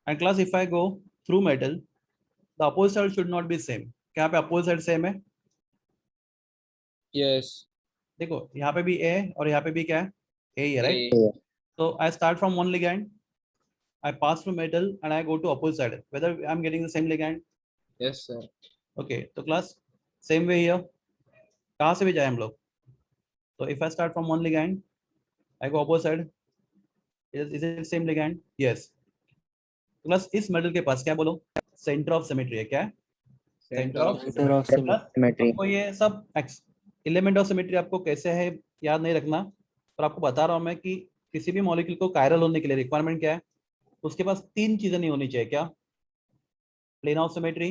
and class if I go through metal the opposite side should not be same. क्या यहाँ पे अपोजिट साइड सेम है? यस। देखो यहाँ पे भी ए और यहाँ पे भी क्या है? ए ही है right. So I start from one ligand, I pass through metal and I go to opposite side. Whether I'm getting the same ligand, yes sir. okay. तो class same way here. कहाँ से भी जाए हम लोग? तो if I start from one ligand, I go opposite side. Is it same ligand? Yes. Plus इस metal के पास क्या बोलो? Center of symmetry है क्या है? Center of Center of symmetry. Symmetry. आपको ये सब एलिमेंट ऑफ सिमेट्री आपको कैसे है याद नहीं रखना, पर आपको बता रहा हूँ मैं कि किसी भी मॉलिक्यूल को कायरल होने के लिए रिक्वायरमेंट क्या है? उसके पास तीन चीजें नहीं होनी चाहिए। क्या? Plane of symmetry,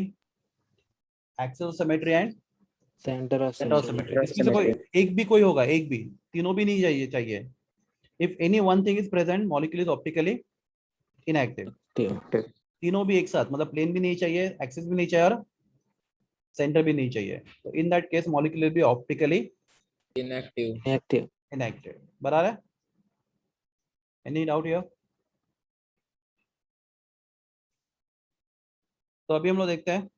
axis of symmetry and Center of centre of symmetry. Symmetry, इसमें से कोई एक भी कोई होगा, एक भी, तीनों भी नहीं चाहिए। If any one thing is present, molecule is optically inactive. Active. तीनों भी एक साथ, मतलब प्लेन भी नहीं चाहिए, एक्सिस भी नहीं चाहिए और सेंटर भी नहीं चाहिए, तो in that case molecule will be optically Inactive. Active. Inactive. बराबर है? Any doubt here? तो अभी हम लोग देखते हैं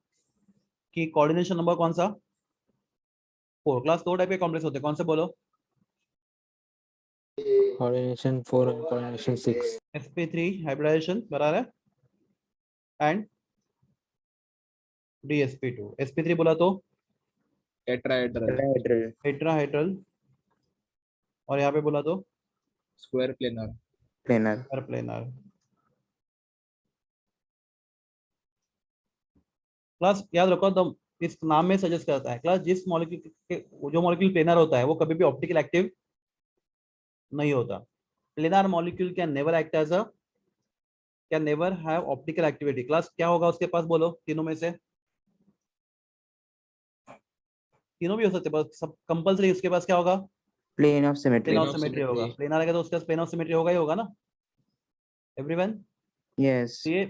कि कोऑर्डिनेशन नंबर कौन सा, 4। क्लास 2 टाइप के कॉम्प्लेक्स होते हैं, कौन से बोलो? Coordination 4 and coordination 6. sp3 hybridisation, बराबर है, एंड dsp2। sp3 बोला तो Tetrahedral. टेट्राहेड्रल, और यहाँ पे बोला तो Square planar. planar. Planar. Class याद रखो, तो इस नाम में सजेस्ट करता है क्लास, जिस मॉलिक्यूल जो मॉलिक्यूल प्लेनर होता है वो कभी भी ऑप्टिकल एक्टिव नहीं होता। Planar molecule can never act as a, can never have optical activity. Class क्या होगा उसके पास, बोलो तीनों में से? तीनों भी हो सकते हैं, बस सब कंपलसरी उसके पास क्या होगा? Plane of plane symmetry. Of symmetry होगा। प्लेनर आएगा तो उसके पास प्लेन ऑफ सिमेट्री होगा ही होगा ना, एवरीवन? Yes. तो ये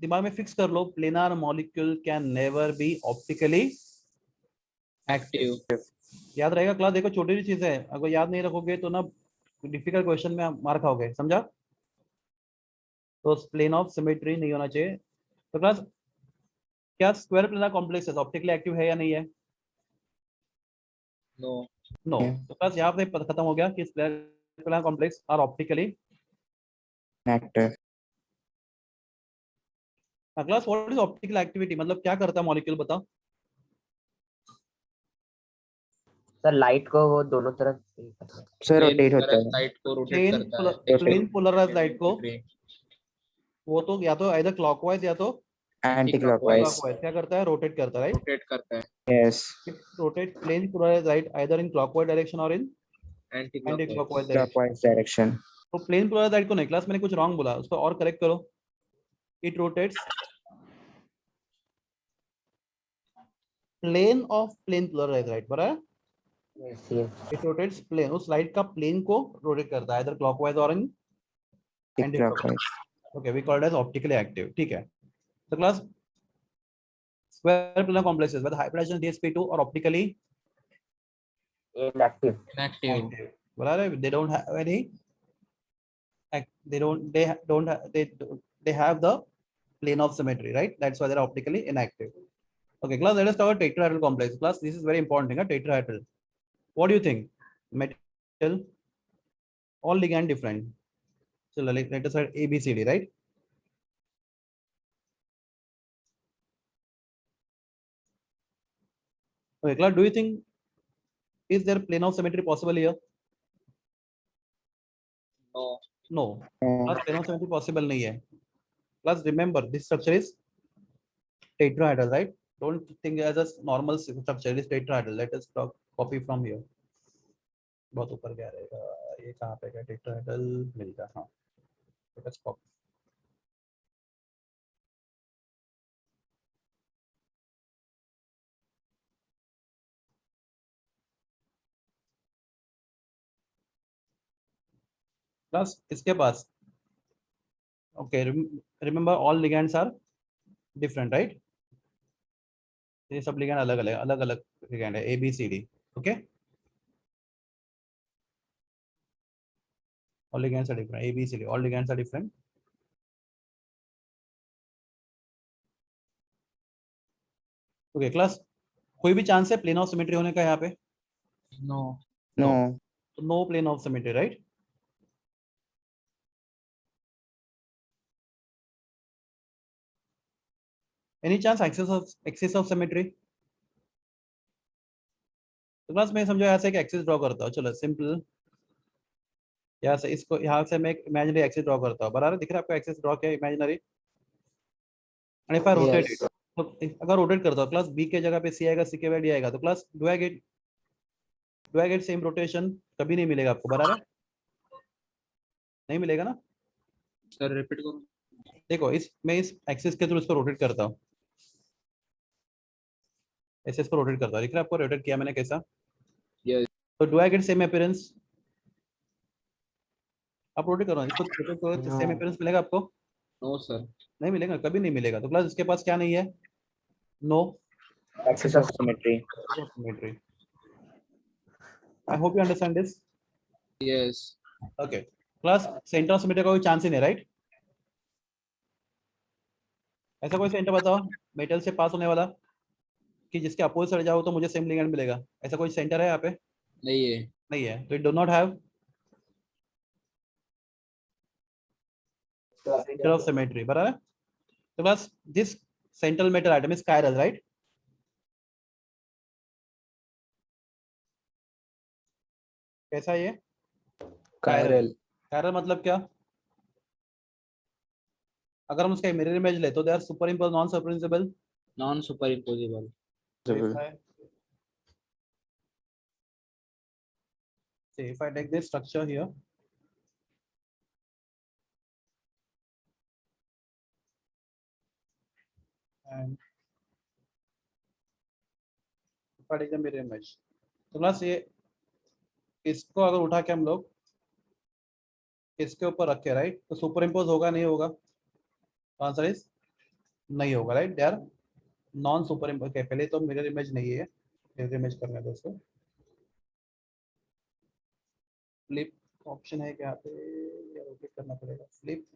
दिमाग में फिक्स कर लो, planar molecule can never be optically active. याद रहेगा क्लास, देखो छोटी सी चीज है, अगर याद नहीं रखोगे तो ना डिफिकल्ट क्वेश्चन में मार खाओगे, समझा? तो प्लेन ऑफ सिमेट्री नहीं होना चाहिए। तो क्लास क्या स्क्वायर प्लेनर कॉम्प्लेक्स है ऑप्टिकली एक्टिव है या नहीं है? No. नो। तो क्लास यहाँ पे खत्म हो गया कि square planar complex are optically Active. Class. What is optical activity, मतलब क्या करता है मॉलिक्यूल, बताओ? सर लाइट को वो दोनों तरफ Sir, rotate होता है. लाइट को रोटेट प्लेन करता है। प्लेन पोलराइज लाइट को, Rotate. वो तो या तो इधर क्लॉकवाइज या तो Anti-clockwise. क्लॉकवाइज, क्या करता है? रोटेट करता है, राइट? रोटेट करता है। Yes. Rotate plane polarise light either in clockwise direction और in anti Anti-clockwise. Clockwise direction. Clockwise direction. तो प्लेन पोलराइज लाइट को नहीं, क्लास मैंने कुछ रॉन्ग बोला, उसको और करेक्ट करो। It rotates plane of plane polarise light, बराबर? Yes yes it rotates plane, उस लाइट का प्लेन को रोटेट करता है इधर क्लॉकवाइज और in anti clockwise. Clockwise. Okay, we called as optically active, ठीक है। तो class square planar complexes with hybridisation DsP2 और ऑप्टिकली इनएक्टिव Inactive. active, बराबर? they don't have any they have the plane of symmetry, right? That's why they're optically inactive. Okay class, let us talk about tetrahedral complex. Class, this is very important, tetrahedral. What do you think? Metal, all ligand different, so let us write ABCD, right? Okay class, do you think is there plane of symmetry possible here? No. No. Class, plane of symmetry possible नहीं है। Class, remember this structure is tetrahedral, right? Don't think as a normal structure, it is tetrahedral. Let us copy from here. बहुत ऊपर गया रहेगा, ये कहाँ पे गया? टेट्राहेड्रल मिल गया, हाँ। Let us copy. Plus इसके पास, okay, remember all ligands are different, right? ये सब लिगैंड अलग अलग लिगैंड है, ABCD, okay? All ligands are different, ABCD, all ligands are different. Okay class, कोई भी चांस है प्लेन ऑफ सिमेट्री होने का यहाँ पे? No. No. No plane of symmetry, right? Any chance axis of symmetry? तो क्लास मैं समझो यहाँ से एक एक्सिस ड्रॉ करता हूँ, चलो सिंपल, यहाँ से इसको, यहाँ से मैं एक इमेजिनरी एक्सिस ड्रॉ करता हूँ, बराबर? दिख रहा है आपको एक्सिस ड्रॉ किया imaginary? And if I rotate it, तो अगर रोटेट करता हूँ क्लास, बी के जगह पे सी आएगा, सी के बाद डी आएगा, तो class do I get same rotation? कभी नहीं मिलेगा आपको, बराबर? नहीं मिलेगा ना? सर रिपीट करो। देखो मैं इस एक्सिस के थ्रू इसको रोटेट करता हूँ, ऐसे इसको रोटेट करता है, दिख रहा है आपको रोटेट किया मैंने कैसा? Yes. तो do I get same appearance? आप रोटेट करो इसको, रोटेट करो तो सेम No. अपीयरेंस मिलेगा आपको? No sir. नहीं मिलेगा, कभी नहीं मिलेगा। तो क्लास इसके पास क्या नहीं है? No Axis of symmetry. Symmetry. I hope you understand this. Yes. Okay class centre of symmetry का कोई चांस ही नहीं, राइट? ऐसा कोई सेंटर बताओ मेटल से पास होने वाला कि जिसके अपोजिट साइड जाओ तो मुझे सेम लिगेंड मिलेगा, ऐसा कोई सेंटर है यहाँ पे? नहीं है। नहीं है, तो it do not have centre of symmetry, बराबर है? तो बस this central metal atom is chiral, right? कैसा ये Chiral. कायरल मतलब क्या? अगर हम उसका मिरर इमेज ले तो they are superimpose, non superimposable? Non superimposable. See, if I take this structure here, and if I take the mirror image, तो क्लास ये इसको अगर उठा के हम लोग इसके ऊपर रखे, राइट, तो सुपर इम्पोज होगा नहीं होगा? आंसर इज नहीं होगा, right? They are non superimpose. पहले तो मिरर इमेज नहीं है, मिरर इमेज करना है दोस्तों। फ्लिप ऑप्शन है क्या पे, या रोटेट करना पड़ेगा? फ्लिप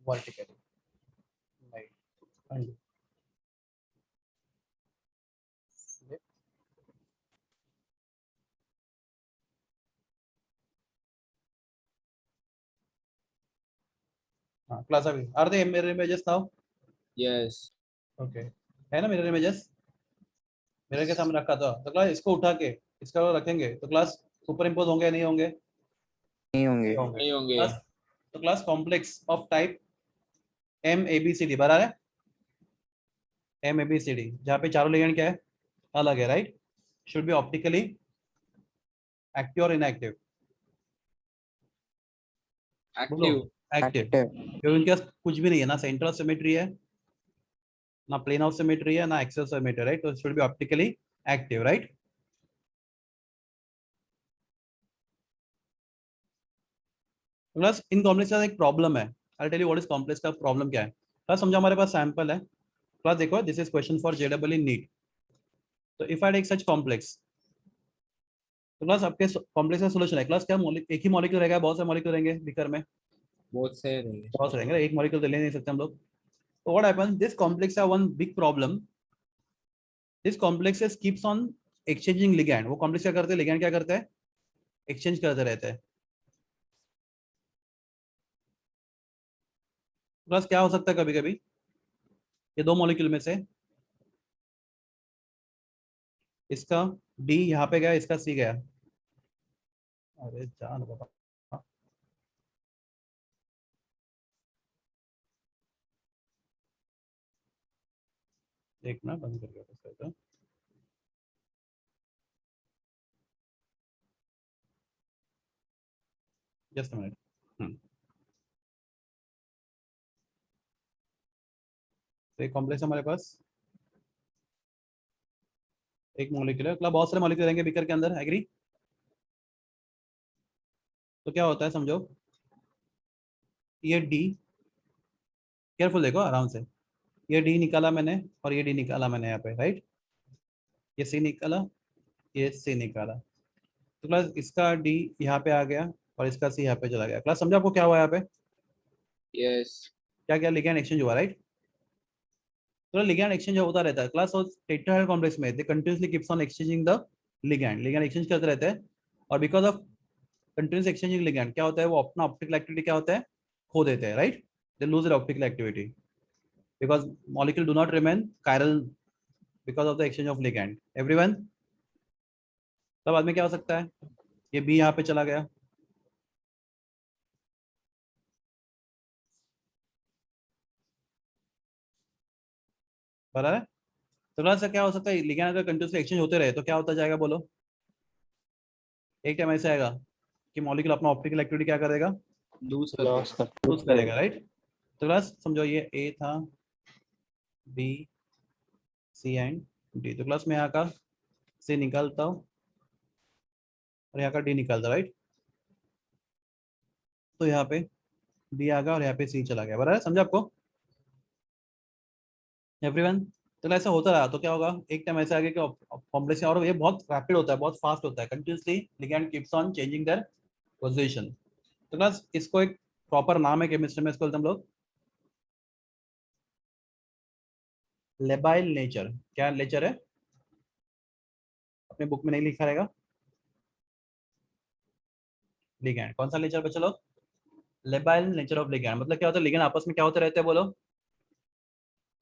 वर्टिकली, नहीं undo. Flip. हाँ क्लास अभी are they mirror images now? Yes. Okay है ना मिरर इमेजेस? मिरर के सामने रखा था, तो क्लास इसको उठा के इसका रखेंगे तो क्लास सुपर इम्पोज होंगे या नहीं होंगे? नहीं होंगे। नहीं होंगे। क्लास तो class complex of type M A B C D, बराबर है? M A B C D जहाँ पे चारों लिगेंड क्या है, अलग है, right? Should be optically active और इनएक्टिव? Active. Active, Active. क्योंकि उनके पास कुछ भी नहीं है, ना सेंटर ऑफ सिमेट्री है, ना प्लेन ऑफ सिमेट्री है, ना एक्सिस ऑफ सिमेट्री, राइट? तो should be optically active, right? Plus in complex का एक प्रॉब्लम है, I tell you what is complex का प्रॉब्लम क्या है। प्लस समझो हमारे पास सैंपल है, प्लस देखो दिस इज क्वेश्चन फॉर जेडबल इन नीट। तो if I take such complex, तो क्लास आपके कॉम्प्लेक्स का सॉल्यूशन है क्लास क्या? एक ही मॉलिक्यूल रहेगा, बहुत सारे मॉलिक्यूल रहेंगे बीकर में? बहुत से रहेंगे। बहुत सारे रहेंगे, एक मॉलिक्यूल तो ले नहीं सकते हम लोग। तो what happens, this complex have one big problem, this complexes keeps on exchanging ligand. वो कॉम्प्लेक्स क्या करते हैं, लिगैंड क्या करते हैं, एक्सचेंज करते रहते हैं। प्लस क्या हो सकता है कभी कभी, ये दो मॉलिक्यूल में से इसका डी यहाँ पे गया, इसका सी गया, अरे जान बाबा, देखना बंद कर दिया जस्ट मिनट। तो एक कॉम्प्लेक्स हमारे पास एक मॉलिक्यूल है, मतलब बहुत सारे मॉलिक्यूल रहेंगे बीकर के अंदर, एग्री? तो क्या होता है समझो, ये डी, केयरफुल देखो आराम से, ये डी निकाला मैंने और ये डी निकाला मैंने यहाँ पे, राइट? ये सी निकाला, ये सी निकाला, तो क्लास इसका डी यहाँ पे आ गया और इसका सी यहाँ पे चला गया। क्लास समझो आपको क्या हुआ यहाँ पे? Yes. क्या क्या लिगैंड एक्सचेंज हुआ, राइट? तो लिगैंड एक्सचेंज होता रहता है क्लास, और टेट्राहेड्रल कॉम्प्लेक्स में they continuously keeps on exchanging the ligand, ligand exchange करते रहते हैं, और because of continuous exchanging ligand क्या होता है, वो अपना ऑप्टिकल एक्टिविटी क्या होता है, खो देते हैं, right? They lose their optical activity because molecule do not remain chiral because of the exchange of ligand. Everyone, तब बाद में क्या हो सकता है, ये बी यहाँ पे चला गया, बराबर है? तो क्लास क्या हो सकता है, लिगैंड अगर कंटिन्यूअसली एक्सचेंज होते रहे तो क्या होता जाएगा बोलो? एक टाइम ऐसे आएगा कि मॉलिक्यूल अपना ऑप्टिकल एक्टिविटी क्या करेगा, लूज Loss कर लूज करेगा, राइट? तो क्लास समझो ये ए था, बी, सी एंड डी। तो क्लास में यहाँ का सी निकालता हूँ और यहाँ का डी निकालता, राइट। तो यहाँ पे डी आ गया और यहाँ पे सी चला गया, बराबर है, समझा आपको एवरीवन। तो ऐसा होता रहा तो क्या होगा, एक टाइम ऐसा आगे कि कॉम्प्लेक्स, और ये बहुत रैपिड होता है, बहुत फास्ट होता है, continuously ligand keeps on changing their position. तो क्लास इसको एक प्रॉपर नाम है केमिस्ट्री में, इसको बोलते हैं हम लोग लेबाइल नेचर। क्या नेचर है, अपने बुक में नहीं लिखा रहेगा, लिगैंड। कौन सा नेचर बच्चा लोग, लेबाइल नेचर ऑफ लिगैंड। मतलब क्या होता है, लिगैंड आपस में क्या होते रहते हैं, बोलो,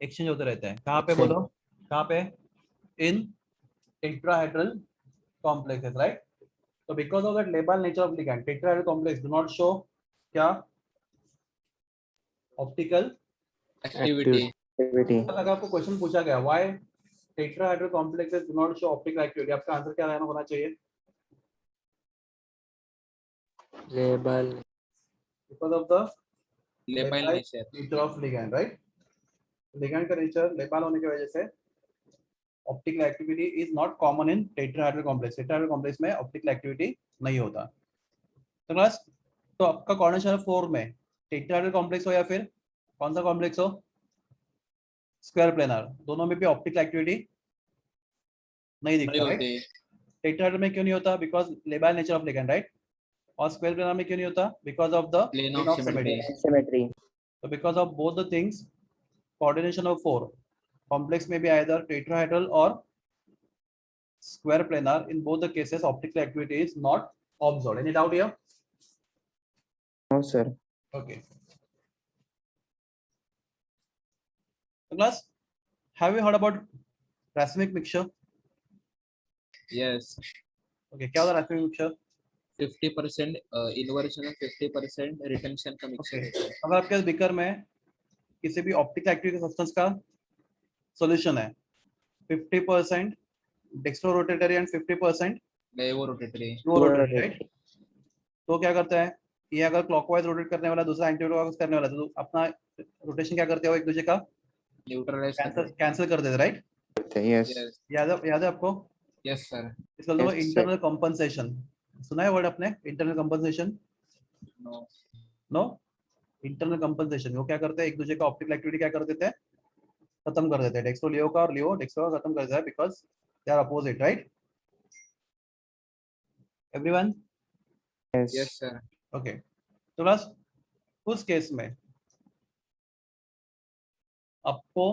एक्सचेंज होते रहते हैं। कहाँ पे Exchange. बोलो, कहाँ पे, इन tetrahedral complexes, right? So because of that labile nature of ligand, tetrahedral complex do not show क्या, optical एक्टिविटी। Activity. अगर आपको क्वेश्चन पूछा गया why tetrahedral complexes do not show optical activity, आपका आंसर क्या रहना होना चाहिए, Label. because of the labile labile nature. nature of ligand, right? ligand का नेचर labile होने की वजह से optical activity is not common in tetrahedral complex. Tetrahedral complex में ऑप्टिकल एक्टिविटी नहीं होता। तो क्लास, तो आपका कॉर्डिनेशन 4 में टेट्राहेड्रल कॉम्प्लेक्स हो या फिर कौन सा कॉम्प्लेक्स हो, स्क्वायर प्लेनर, दोनों में भी ऑप्टिकल एक्टिविटी नहीं दिखता, राइट। टेट्राहेड्रल में क्यों नहीं होता, because labile nature of ligand, right. और स्क्वायर प्लेनर में क्यों नहीं होता, because of the plane plane of of symmetry. Symmetry. Symmetry. तो because of both the things, coordination of 4 complex में भी आइदर टेट्राहेड्रल और square planar, in both the cases optical activity is not observed. Any doubt here? No, sir. Okay. So class, have you heard about racemic mixture? Yes. Okay, क्या होता है racemic mixture? 50% inversion और 50% retention का mixture Okay. होता है। अगर आपके beaker में किसी भी ऑप्टिकल एक्टिविटी सब्सटेंस का सॉल्यूशन है, 50% डेक्स्ट्रोरोटेटरी एंड 50% लेवो रोटेटरी। फ्लोरोटेटरी, राइट। तो क्या करता है, ये अगर क्लॉकवाइज रोटेट करने वाला, दूसरा एंटी क्लॉकवाइज करने वाला, तो अपना रोटेशन क्या करते हो, एक दूसरे का न्यूट्रलाइज कैंसिल कर देते, राइट। Yes. यस। याद है आपको, यस सर। इसका Yes, sir. इंटरनल कंपनसेशन, सुना है वर्ड अपने, internal compensation, no. No. Internal compensation वो क्या करते हैं, एक दूसरे का ऑप्टिकल एक्टिविटी क्या कर देते हैं, खत्म कर देते हैं। डेक्स्ट्रो लियो का और लियो डेक्स्ट्रो का खत्म कर देता है, because they are opposite, right. Everyone, Yes. Yes sir. Okay. तो बस उस केस में आपको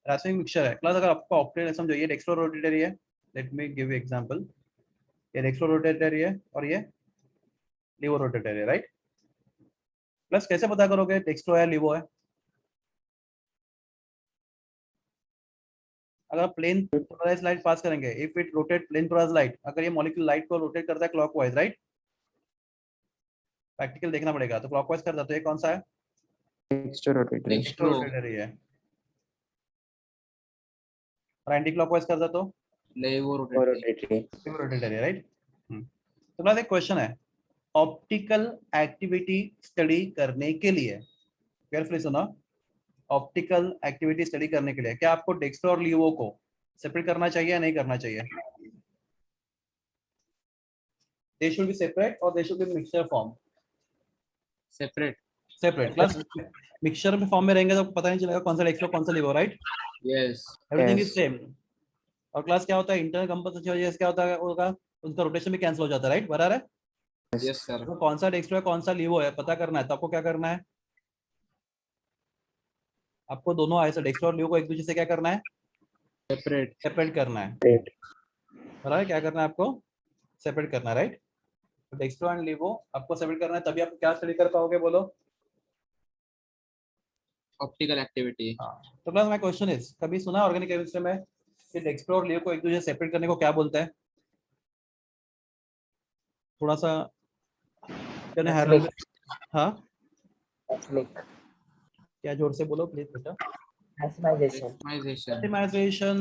रैसमिक मिक्सचर है क्लास, अगर आपको ऑप्टिकल समझो, ये डेक्स्ट्रो रोटेटरी है, let me give you example, ये डेक्स्ट्रो रोटेटरी है और ये लिवो रोटेटरी है, राइट। प्लस कैसे पता करोगे डेक्स्ट्रो है लिवो है, अगर प्लेन पोलराइज्ड लाइट पास करेंगे, if it rotate plane polarised light, अगर ये मॉलिक्यूल लाइट को रोटेट करता है क्लॉकवाइज, राइट, प्रैक्टिकल देखना पड़ेगा, तो क्लॉकवाइज करता है, तो ये कौन सा है, Extrorotatory. Dextro. रोटेटरी है। और एंटी क्लॉकवाइज करता तो लेवो रोटेटरी। Rotatory. Rotatory, right. तो बस एक क्वेश्चन है, ऑप्टिकल एक्टिविटी स्टडी करने के लिए, केयरफुली सुना, ऑप्टिकल एक्टिविटी स्टडी करने के लिए क्या आपको डेक्स्ट्रो और लिवो को सेपरेट करना चाहिए या नहीं करना चाहिए, दे शुड बी सेपरेट और they should be mixture form, separate. Separate. Plus mixture में फॉर्म में रहेंगे तो पता नहीं चलेगा कौन सा डेक्स्ट्रो कौन सा levo, right, yes. Everything is Yes. Same. और क्लास क्या होता है, इंटरनल कंपनसेशन की वजह से क्या होता है, उनका उनका रोटेशन भी कैंसिल हो जाता है, राइट, बराबर है। Yes sir. तो कौन सा डेक्स्ट्रो है कौन सा लिवो है पता करना है, तो आपको क्या करना है, आपको दोनों ऐसे डेक्स्ट्रो और लिवो को एक दूसरे से क्या करना है, सेपरेट। सेपरेट करना है, Great. बराबर है, क्या करना है आपको, सेपरेट करना है, राइट। तो डेक्स्ट्रो एंड लिवो आपको सेपरेट करना है, तभी आप क्या स्टडी कर पाओगे, बोलो। Optical activity. हाँ, तो क्लास माय क्वेश्चन इज, कभी सुना ऑर्गेनिक केमिस्ट्री में कि डेक्स्ट्रो और लिवो को एक दूसरे से सेपरेट करने को क्या बोलते हैं, थोड़ा सा कहने Racemic. हाँ, Racemic. क्या जोर से बोलो प्लीज बेटा, Racemization. ऑप्टिमाइजेशन। ऑप्टिमाइजेशन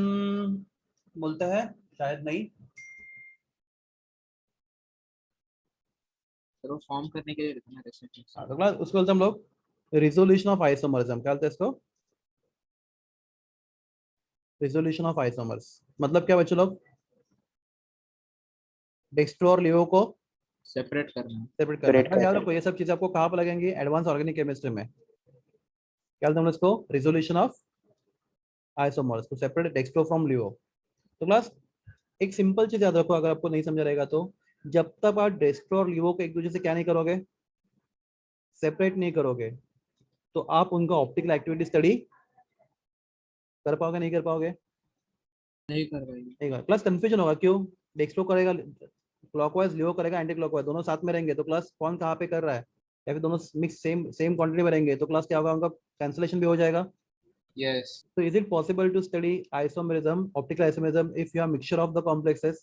बोलते हैं, शायद नहीं, सर वो फॉर्म करने के लिए रहता है रेसिपी। हाँ, तो क्लास उसको बोलते हैं हम लोग रिजोल्यूशन ऑफ आइसोमरिज्म, क्या बोलते हैं इसको, रिजोल्यूशन ऑफ आइसोमर्स मतलब क्या बच्चों लोग? डेक्स्ट्रो और लियो को सेपरेट करना। सेपरेट करना है। Separate याद करना। रखो ये सब चीजें आपको कहाँ पर लगेंगी? एडवांस ऑर्गेनिक केमिस्ट्री में। क्या बोलते हैं हम इसको? Resolution of isomers to separate dextro from levo. तो क्लास एक सिंपल चीज याद रखो, अगर आपको नहीं समझा रहेगा तो, जब तक आप डेक्स्ट्रो और लियो को एक दूसरे से क्या नहीं करोगे, सेपरेट नहीं करोगे, तो आप उनका ऑप्टिकल एक्टिविटी स्टडी कर पाओगे नहीं कर पाओगे? नहीं कर पाएंगे। नहीं कर। प्लस कंफ्यूजन होगा, क्यों? डेक्स्ट्रो करेगा क्लॉकवाइज, लियो करेगा एंटी क्लॉकवाइज, दोनों साथ में रहेंगे तो क्लास कौन कहाँ पे कर रहा है, या फिर दोनों मिक्स सेम सेम क्वांटिटी में रहेंगे तो क्लास क्या होगा, उनका कैंसलेशन भी हो जाएगा। Yes. So is it possible to study isomerism, optical isomerism, if you have mixture of the complexes,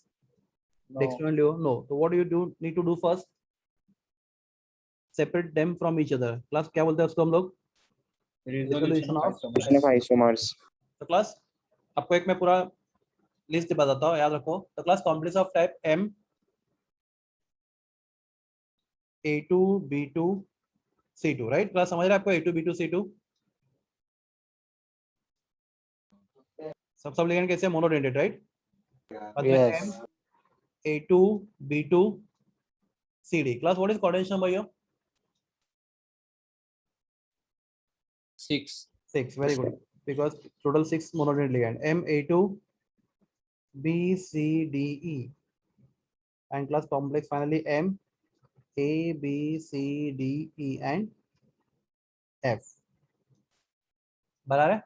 dextro and leo? No. So what do you need to do first? Separate them from each other. Class क्या बोलते हैं उसको हम लोग? Resolution of Resolution of isomers. isomers. तो class आपको एक मैं पूरा लिस्ट बताता हूँ, याद रखो। तो class complex of type M, A2, B2, C2, right? Class समझ रहे हैं आपको? A2, B2, C2 सब लिगेंड कैसे? Monodentate, right? Yes. M, A2, B2, CD. Class what is coordination number here? 6। 6. Very good. Because total 6 monodentate ligand. M, A2, B, C, D, E. And class complex finally M, A, B, C, D, E and F. बराबर है?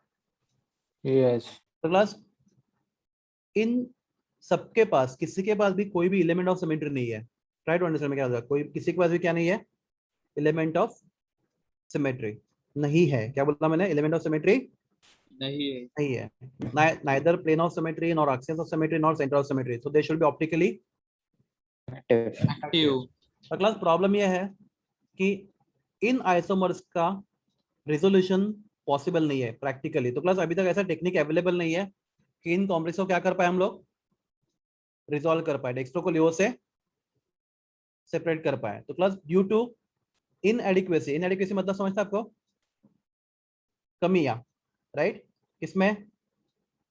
Yes. तो class इन सबके पास, किसी के पास भी कोई भी element of symmetry नहीं है। ट्राई टू अंडरस्टैंड में क्या होगा, कोई किसी के पास भी क्या नहीं है? एलिमेंट ऑफ सिमेट्री नहीं है। क्या बोलता मैंने? एलिमेंट ऑफ सिमेट्री नहीं है। नहीं है। neither plane of symmetry nor axis of symmetry nor center of symmetry, so they should be optically Active. Active. और क्लास प्रॉब्लम यह है कि इन आइसोमर्स का रिजोल्यूशन पॉसिबल नहीं है प्रैक्टिकली। तो क्लास अभी तक ऐसा टेक्निक अवेलेबल नहीं है कि इन कॉम्प्लेक्स को क्या कर पाए हम लोग, रिजोल्व कर पाए, डेक्स्ट्रो को लियो से सेपरेट कर पाए। तो class due to inadequacy, inadequacy मतलब समझता आपको? कमियां, राइट? इसमें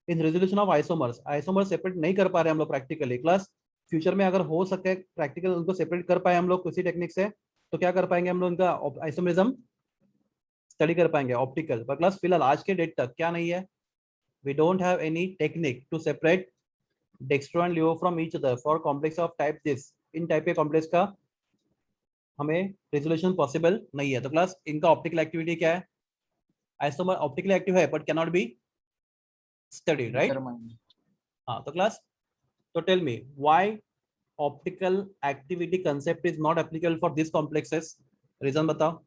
in resolution of isomers, isomers separate नहीं कर पा रहे हम लोग प्रैक्टिकली। क्लास फ्यूचर में अगर हो सके प्रैक्टिकल उनको सेपरेट कर पाए हम लोग किसी टेक्निक से, तो क्या कर पाएंगे हम लोग? उनका आइसोमरिज्म स्टडी कर पाएंगे ऑप्टिकल। पर क्लास फिलहाल आज के डेट तक क्या नहीं है? We don't have any technique to separate dextro and laevo from each other for complex of type this. इन टाइप के कॉम्प्लेक्स का हमें रेजोल्यूशन पॉसिबल नहीं है। तो क्लास इनका ऑप्टिकल एक्टिविटी क्या है? आइसोमर ऑप्टिकल एक्टिव है but can not be studied, right? हाँ। तो क्लास तो tell me why optical activity concept is not applicable for this complexes. Reason बताओ।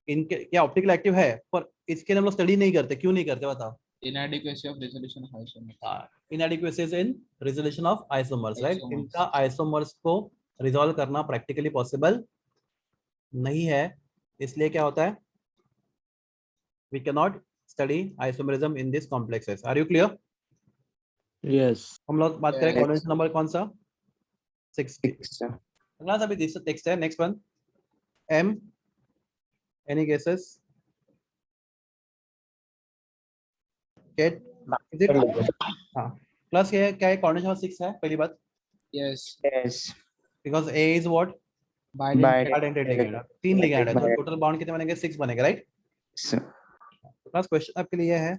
इनके क्या ऑप्टिकल एक्टिव है पर इसके लिए हम लोग स्टडी नहीं करते, क्यों नहीं करते बताओ? Inadequacy of resolution of isomers. Inadequacies in resolution of isomers, right? Isomers. इनका आइसोमर्स को रिजॉल्व करना प्रैक्टिकली पॉसिबल नहीं है, इसलिए क्या होता है? We can not study isomerism in this complexes. Are you clear? Yes. हम लोग बात करें Yes. कोऑर्डिनेशन नंबर कौन सा? 6। 6. क्लास अभी दिस टेक्स्ट है। Next one M, any guesses? Get is it? हाँ क्लास ये क्या है? कोऑर्डिनेशन 6 है पहली बात, yes. Yes. Because A is what? Bidentate. Bidentate ligand, 3 ligand है तो Bidentate. टोटल बॉन्ड कितने बनेंगे? 6 बनेंगे, राइट? So, क्लास क्वेश्चन आपके लिए है,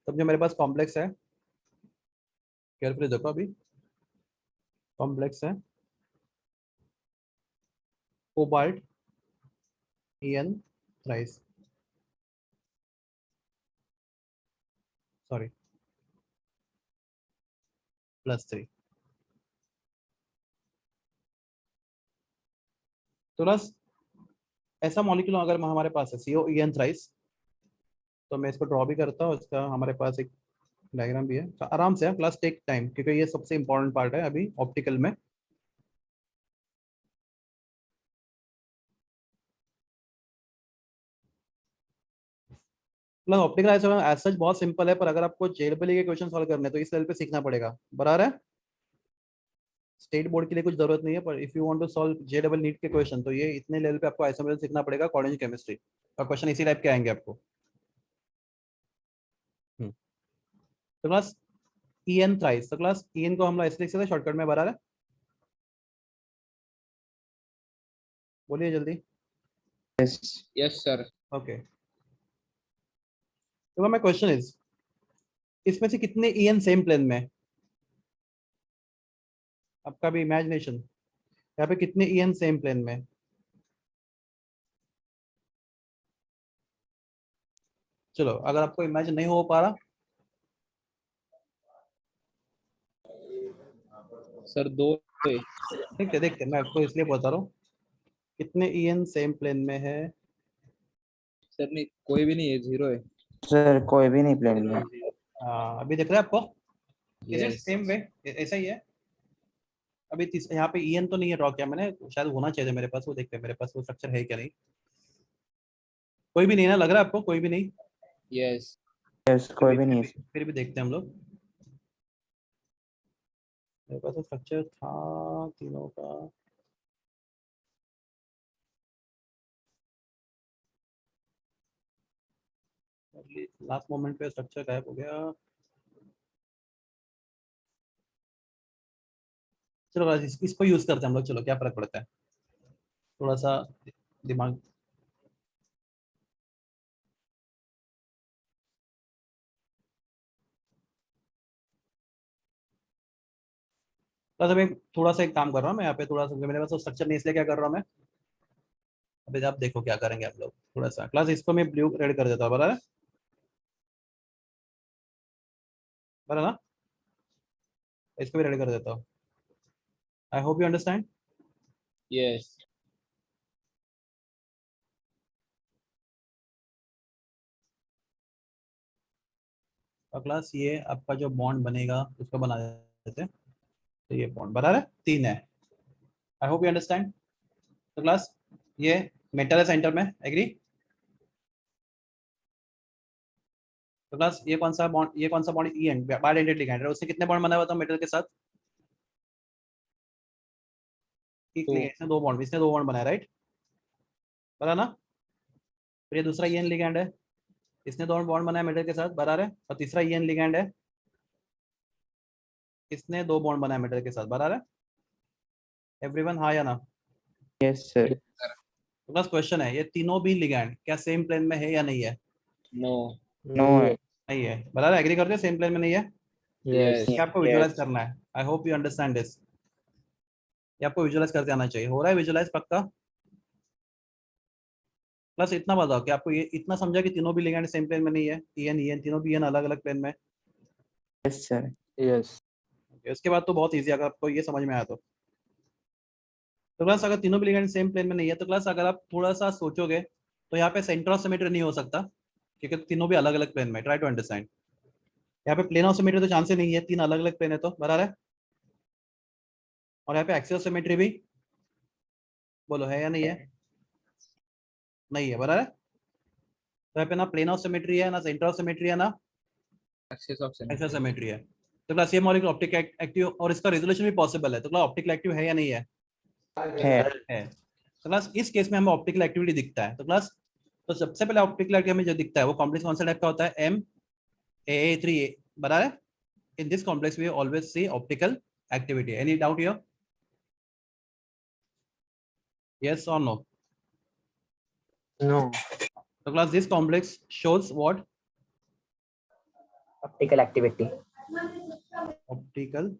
तब जो मेरे पास कॉम्प्लेक्स है, केयरफुली देखो, अभी कॉम्प्लेक्स है कोबाल्ट En thrice, sorry, +3। तो बस ऐसा मॉलिक्यूल अगर हमारे पास है COEN थ्राइस, तो मैं इसको ड्रॉ भी करता हूँ, इसका हमारे पास एक डायग्राम भी है, तो आराम से क्लास टेक टाइम, क्योंकि ये सबसे इंपॉर्टेंट पार्ट है अभी ऑप्टिकल में। प्लस ऑप्टिकल एज सच बहुत सिंपल है, पर अगर आपको जेडबली के क्वेश्चन सॉल्व करने हैं तो इस लेवल पे सीखना पड़ेगा, बराबर है? स्टेट बोर्ड के लिए कुछ जरूरत नहीं है, पर if you want to solve जेडबल नीट के क्वेश्चन तो ये इतने लेवल पे आपको आइसोमरिज्म सीखना पड़ेगा, कोऑर्डिनेशन केमिस्ट्री, और क्वेश्चन इसी टाइप के आएंगे आपको। तो क्लास en थ्राइस, तो क्लास en को हम लोग ऐसे लिख सकते हैं शॉर्टकट में, बराबर है? बोलिए जल्दी। Yes. Yes sir. ओके, तो माय क्वेश्चन इज, इसमें से कितने en सेम प्लेन में है? आपका भी इमेजिनेशन, यहाँ पे कितने en सेम प्लेन में है? चलो, अगर आपको इमेजिन नहीं हो पा रहा, सर दो है। देखते मैं आपको इसलिए बता रहा हूँ कितने en सेम प्लेन में है। सर नहीं, कोई भी नहीं है, 0 है। Sir, कोई भी नहीं प्लेन में। हाँ, अभी दिख रहा है आपको? Is it yes same way? ऐसा ही है। अभी यहाँ पे en तो नहीं है ड्रॉ किया मैंने, शायद होना चाहिए था मेरे पास, वो देखते हैं मेरे पास वो स्ट्रक्चर है क्या नहीं। कोई भी नहीं ना, लग रहा है आपको? कोई भी नहीं? यस। Yes, कोई भी नहीं है। फिर भी देखते हैं हम लोग। मेरे पास तो स्ट्रक्चर था तीनों का। लास्ट मोमेंट पे स्ट्रक्चर गायब हो गया। चलो guys, इसको यूज करते हैं हम लोग, चलो क्या फर्क पड़ता है, थोड़ा सा दिमाग। बस अभी थोड़ा सा एक काम कर रहा हूँ मैं यहाँ पे, थोड़ा सा मेरे पास स्ट्रक्चर नहीं, इसलिए क्या कर रहा हूँ मैं, अभी आप देखो क्या करेंगे आप लोग। थोड़ा सा क्लास इसको मैं ब्लू रेड कर देता हूँ, बराबर है? बराबर ना? इसको भी रेड कर देता हूँ। आई होप यू अंडरस्टैंड। यस। और क्लास ये आपका जो बॉन्ड बनेगा उसको बना देते हैं। तो ये बॉन्ड बराबर है, 3 है। आई होप यू अंडरस्टैंड। तो क्लास ये मेटल है सेंटर में, एग्री? तो क्लास ये कौन सा बॉन्ड, ये कौन सा बॉन्ड, ई एंड बायडेंटेड लिगैंड है, उससे कितने बॉन्ड बनाया हुआ था मेटल के साथ? एक तो लिगैंड, इसने 2 बॉन्ड, इसने 2 बॉन्ड बनाया, राइट? बराबर ना? फिर ये दूसरा ई एन लिगैंड है, इसने 2 बॉन्ड बनाया मेटल के साथ, बराबर है? और तीसरा ई एन लिगैंड है, इसने 2 बॉन्ड बनाया मेटल के साथ, बराबर है? एवरीवन हाँ या ना? Yes, sir. तो बस क्वेश्चन है, ये तीनों भी लिगैंड क्या सेम प्लेन में है या नहीं है? नो। No नहीं है। है। नहीं है, बराबर, एग्री करते हैं सेम प्लेन में नहीं है? यस। ये आपको विजुअलाइज करना है। आई होप यू अंडरस्टैंड दिस। ये आपको विजुअलाइज करते आना चाहिए। हो रहा है विजुअलाइज पक्का? प्लस इतना बताओ कि आपको ये इतना समझा कि तीनों भी लिगैंड सेम प्लेन में नहीं है, ई एन तीनों भी अलग अलग प्लेन में है। Yes, sir. Yes. उसके बाद तो बहुत ईजी, अगर आपको ये समझ में आया तो क्लास अगर तीनों भी लिगेंड सेम प्लेन में नहीं है, तो क्लास अगर आप थोड़ा सा सोचोगे तो यहाँ पे सेंटर ऑफ सिमेट्री नहीं हो सकता, क्योंकि तीनों भी अलग अलग प्लेन में। ट्राई टू अंडरस्टैंड, यहाँ पे प्लेन ऑफ सिमेट्री तो चांस ही नहीं है, 3 अलग अलग प्लेन है तो, बराबर है? और यहाँ पे एक्सियल सिमेट्री भी, बोलो है या नहीं है? नहीं है, बराबर है? तो यहाँ पे ना प्लेन ऑफ सिमेट्री है, ना सेंटर ऑफ सिमेट्री है, ना axis of axial symmetry. Symmetry है। तो क्लास ये मॉलिक्यूल ऑप्टिक एक्टिव और इसका रेजोल्यूशन भी पॉसिबल है, तो क्लास ऑप्टिकल एक्टिव है या नहीं है? है। है। तो क्लास इस केस में हमें ऑप्टिकल एक्टिविटी दिखता है, तो क्लास तो सबसे पहले ऑप्टिकल एक्टिविटी हमें जो दिखता है वो कॉम्प्लेक्स कौन सा टाइप का होता है? एम ए 3 बराबर है? In this complex we always see optical activity. Any doubt here? Yes or no? No. So class, this complex shows what? Optical activity. Optical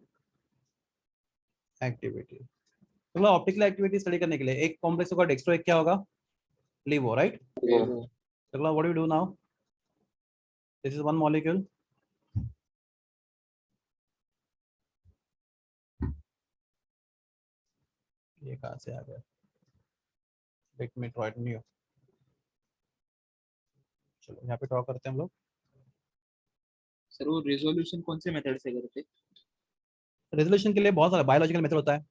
activity. तो क्लास ऑप्टिकल एक्टिविटी स्टडी करने के लिए एक कॉम्प्लेक्स होगा dextro, एक क्या होगा? Laevo, right? तो class what do we do now? This is one molecule, ये कहाँ से आ गया? Let me try new. चलो यहाँ पे ड्रॉ करते हैं हम लोग। सर वो रिजोल्यूशन कौन से मेथड से करते? रेजोल्यूशन के लिए बहुत सारा बायोलॉजिकल मेथड होता है,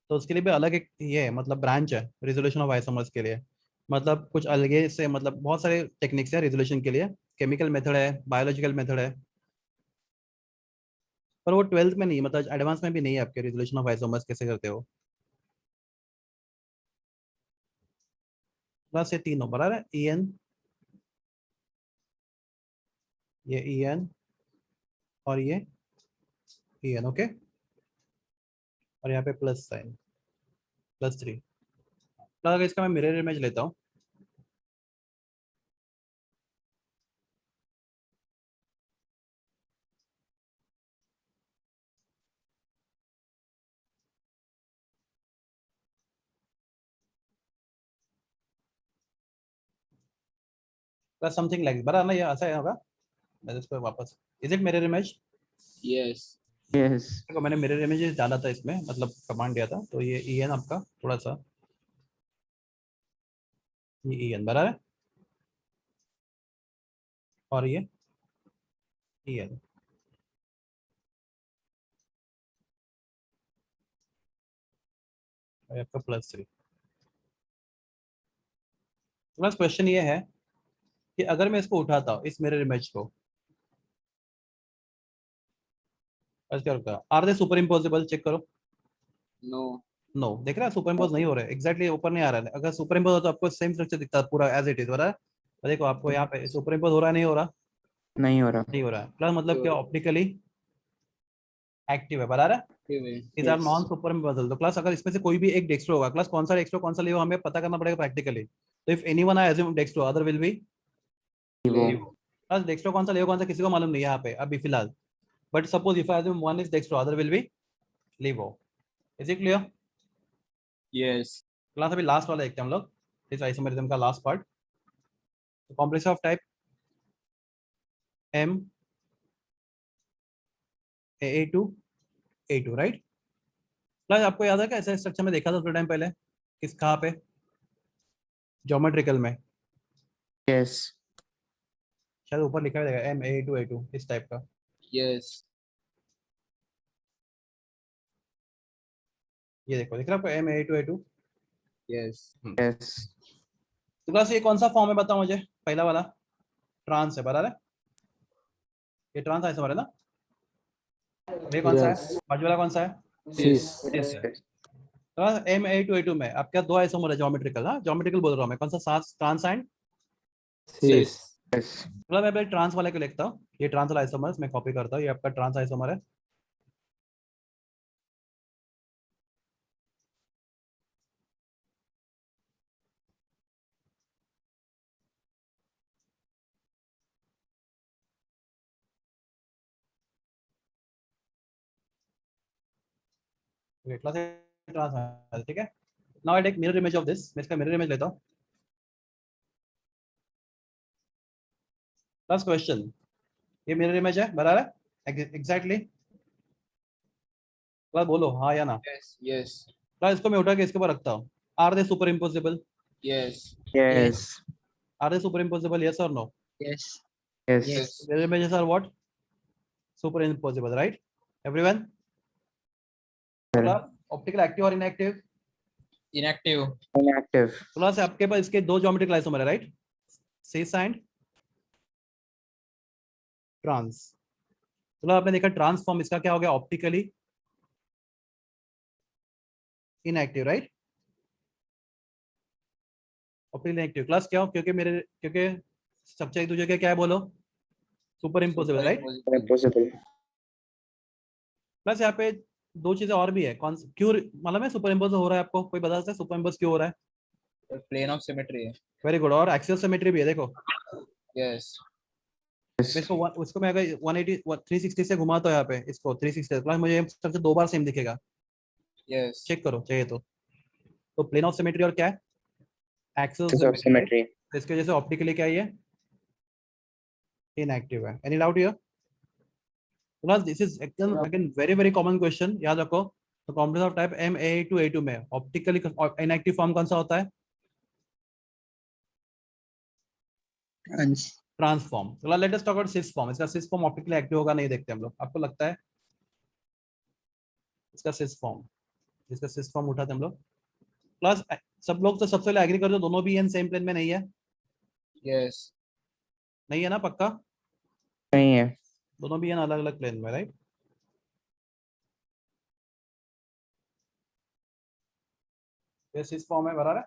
तो उसके लिए भी अलग एक ये है, मतलब ब्रांच है रेजोल्यूशन ऑफ आइसोमर्स के लिए। मतलब कुछ अलग से, मतलब बहुत सारे टेक्निक्स है रेजोल्यूशन के लिए, केमिकल मेथड है, बायोलॉजिकल मेथड है, पर वो 12th में नहीं, मतलब एडवांस में भी नहीं है आपके रेजोल्यूशन ऑफ आइसोमर्स कैसे करते हो। बस ये तीनों बराबर है, ई एन, ये ई एन और ये en, ओके, और यहाँ पे प्लस साइन, +3। अगर इसका मैं मिरर इमेज लेता हूँ, प्लस समथिंग लाइक, बराबर ना, ये ऐसा होगा। मैं इसको वापस, is it mirror image? yes, Yes. देखो मैंने मिरर इमेज डाला था इसमें, मतलब कमांड दिया था, तो ये en आपका थोड़ा सा, ये en बराबर है, और ये en, और आपका +3। बस क्वेश्चन ये है कि अगर मैं इसको उठाता हूँ, इस मिरर इमेज को, बस क्या होगा, are they superimposable, check करो। no, नो, देख रहा है सुपर इम्पोज नहीं हो रहा है, एग्जैक्टली ऊपर नहीं आ रहा है। अगर सुपर इम्पोज हो तो आपको सेम स्ट्रक्चर दिखता है पूरा एज इट इज, बराबर। तो देखो आपको यहाँ पे सुपर इम्पोज हो रहा है, नहीं हो रहा, नहीं हो रहा। नहीं हो रहा है, प्लस मतलब क्या, ऑप्टिकली एक्टिव है, बराबर है। okay, man. Is are Yes. Non superimposable. तो क्लास अगर इसमें से कोई भी एक डेक्स्ट्रो होगा, क्लास कौन सा डेक्स्ट्रो कौन सा लियो हमें पता करना पड़ेगा प्रैक्टिकली। तो if anyone I assume dextro, other will B Vivo. Levo. Class dextro कौन सा लियो कौन सा किसी को मालूम नहीं है यहाँ पे अभी फिलहाल, but suppose if I assume one is dextro, other will be laevo. Is it clear? yes, class अभी लास्ट वाला देखते हैं हम लोग, इस आइसोमेरिज्म का last part. Complex of type m a2 a2, right. Plus आपको याद है क्या ऐसे स्ट्रक्चर में देखा था थोड़ा टाइम पहले, किस कहाँ पे, ज्योमेट्रिकल में, Yes. शायद ऊपर लिखा हुआ रहेगा m a2 इस टाइप का। yes, ये देखो, दिख रहा है आपको m a2 yes, Yes. तो क्लास ये कौन सा फॉर्म है बताओ मुझे, पहला वाला ट्रांस है, बराबर है, ये ट्रांस आइसोमर है ना। ये कौन सा है, Yes. बाजू वाला कौन सा है, Cis. Cis है। तो m a2 में आपका दो आइसोमर है ज्योमेट्रिकल, हाँ ज्योमेट्रिकल बोल रहा हूँ मैं, कौन सा, ट्रांस एंड Cis. Yes. मतलब मैं पहले ट्रांस वाले को लिखता हूँ, ये ट्रांस वाला आइसोमर मैं कॉपी करता हूँ, ये आपका ट्रांस आइसोमर है। ट्रांस, ठीक है। Now I take mirror image of this, मैं इसका मिरर इमेज लेता हूँ। फर्स्ट क्वेश्चन, ये मिरर इमेज है, बराबर है, एग्जैक्टली। बोलो हाँ या ना। yes, yes, इसको मैं उठा के इसके ऊपर रखता हूँ, are they super impossible, yes, Yes. आर दे सुपर इम्पोसिबल, यस और no. Yes. Yes. yes, mirror images are what, superimposable, right everyone. Sir. Optical active और इनएक्टिव, inactive, Inactive. से आपके पास इसके दो ज्योमेट्रिक आइसोमर है, राइट, सिस एंड ट्रांस। आपने देखा ट्रांसफॉर्म, इसका क्या हो गया, optically inactive, right, optically inactive. Class क्या हो, क्योंकि स्ट्रक्चर एक दूसरे के क्या है बोलो, super impossible, right. superimposable, Possible. Plus यहाँ पे दो चीजें और भी है, कौन क्यों मालूम है सुपर इम्पोज हो रहा है आपको, कोई बता सकता है सुपर इम्पोज क्यों हो रहा है? plane of symmetry है, वेरी गुड, और एक्सियल सिमेट्री भी है, देखो yes, Yes. मैं उसको मैं अगर 180 360 से घुमाता हूँ यहाँ पे इसको 360 प्लस, मुझे सबसे दो बार सेम दिखेगा, yes, चेक करो चाहिए तो प्लेन ऑफ सिमेट्री और क्या है, axial Axis of symmetry, right. symmetry. इसके वजह से ऑप्टिकली क्या है, ये इनएक्टिव है। Any doubt here? Plus this is again very very common question, याद रखो। तो complex of type m a2 में ऑप्टिकली इनएक्टिव फॉर्म कौन सा होता है, ट्रांसफॉर्म। तो let us talk about cis form. इसका सिस फॉर्म ऑप्टिकली एक्टिव होगा नहीं, देखते हम लोग, आपको लगता है इसका सिस फॉर्म, इसका सिस फॉर्म उठाते हम लोग। प्लस सब लोग तो सबसे पहले एग्री कर दो, दोनों भी एन सेम प्लेन में नहीं है, yes, नहीं है ना पक्का, नहीं है. दोनों भी एन अलग अलग प्लेन में, राइट। ये सिस फॉर्म है, बराबर है।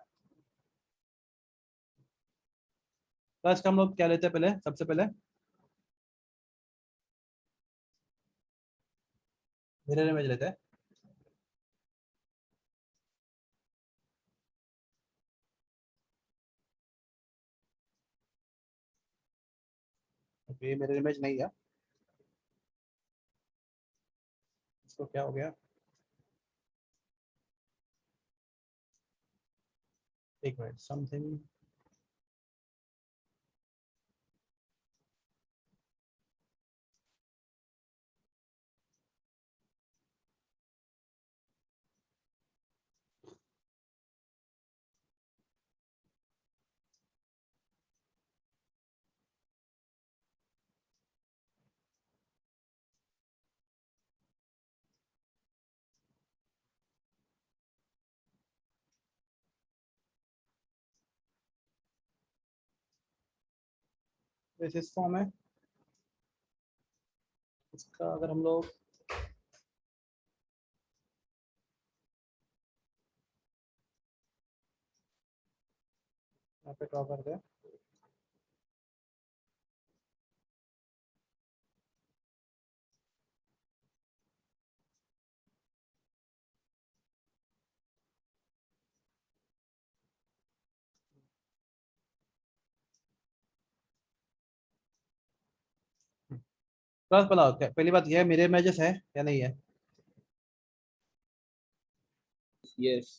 प्लस हम लोग क्या लेते हैं पहले, सबसे पहले मिरर इमेज लेते हैं। ये मिरर इमेज नहीं है, इसको क्या हो गया, एक मिनट, समथिंग इस फॉर्म है। इसका अगर हम लोग यहाँ पे ड्रॉ कर दें, क्लास बनाओ। पहली बात यह है, मिरर इमेजेस है या नहीं है? यस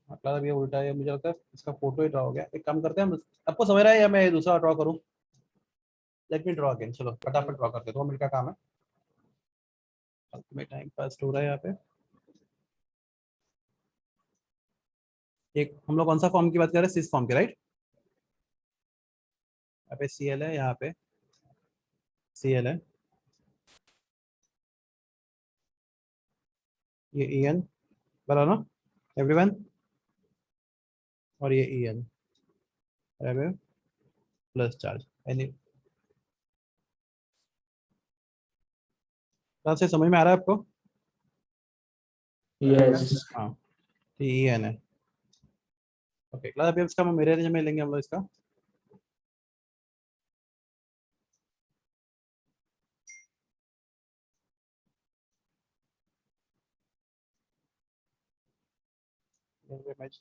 मतलब ये उल्टा है, मुझे लगता है इसका फोटो ही ड्रॉ हो गया। एक काम करते हैं हम, आपको समझ रहा है या मैं दूसरा ड्रॉ करूं? लेट मी ड्रॉ अगेन, चलो फटाफट ड्रॉ करते हैं, 2 मिनट का काम है, में टाइम पास हो रहा है यहाँ पे। एक हम लोग कौन सा फॉर्म की बात कर रहे हैं? सिस फॉर्म के, राइट? यहाँ पे CL है, यहाँ पे CL है, ये EN बराबर ना एवरीवन, और ये EN प्लस चार्ज। एनी से समझ में आ रहा है आपको? Yes. हाँ, तो EN है। ओके क्लास, अभी इसका मिरर इमेज में लेंगे हम लोग इसका। mirror image।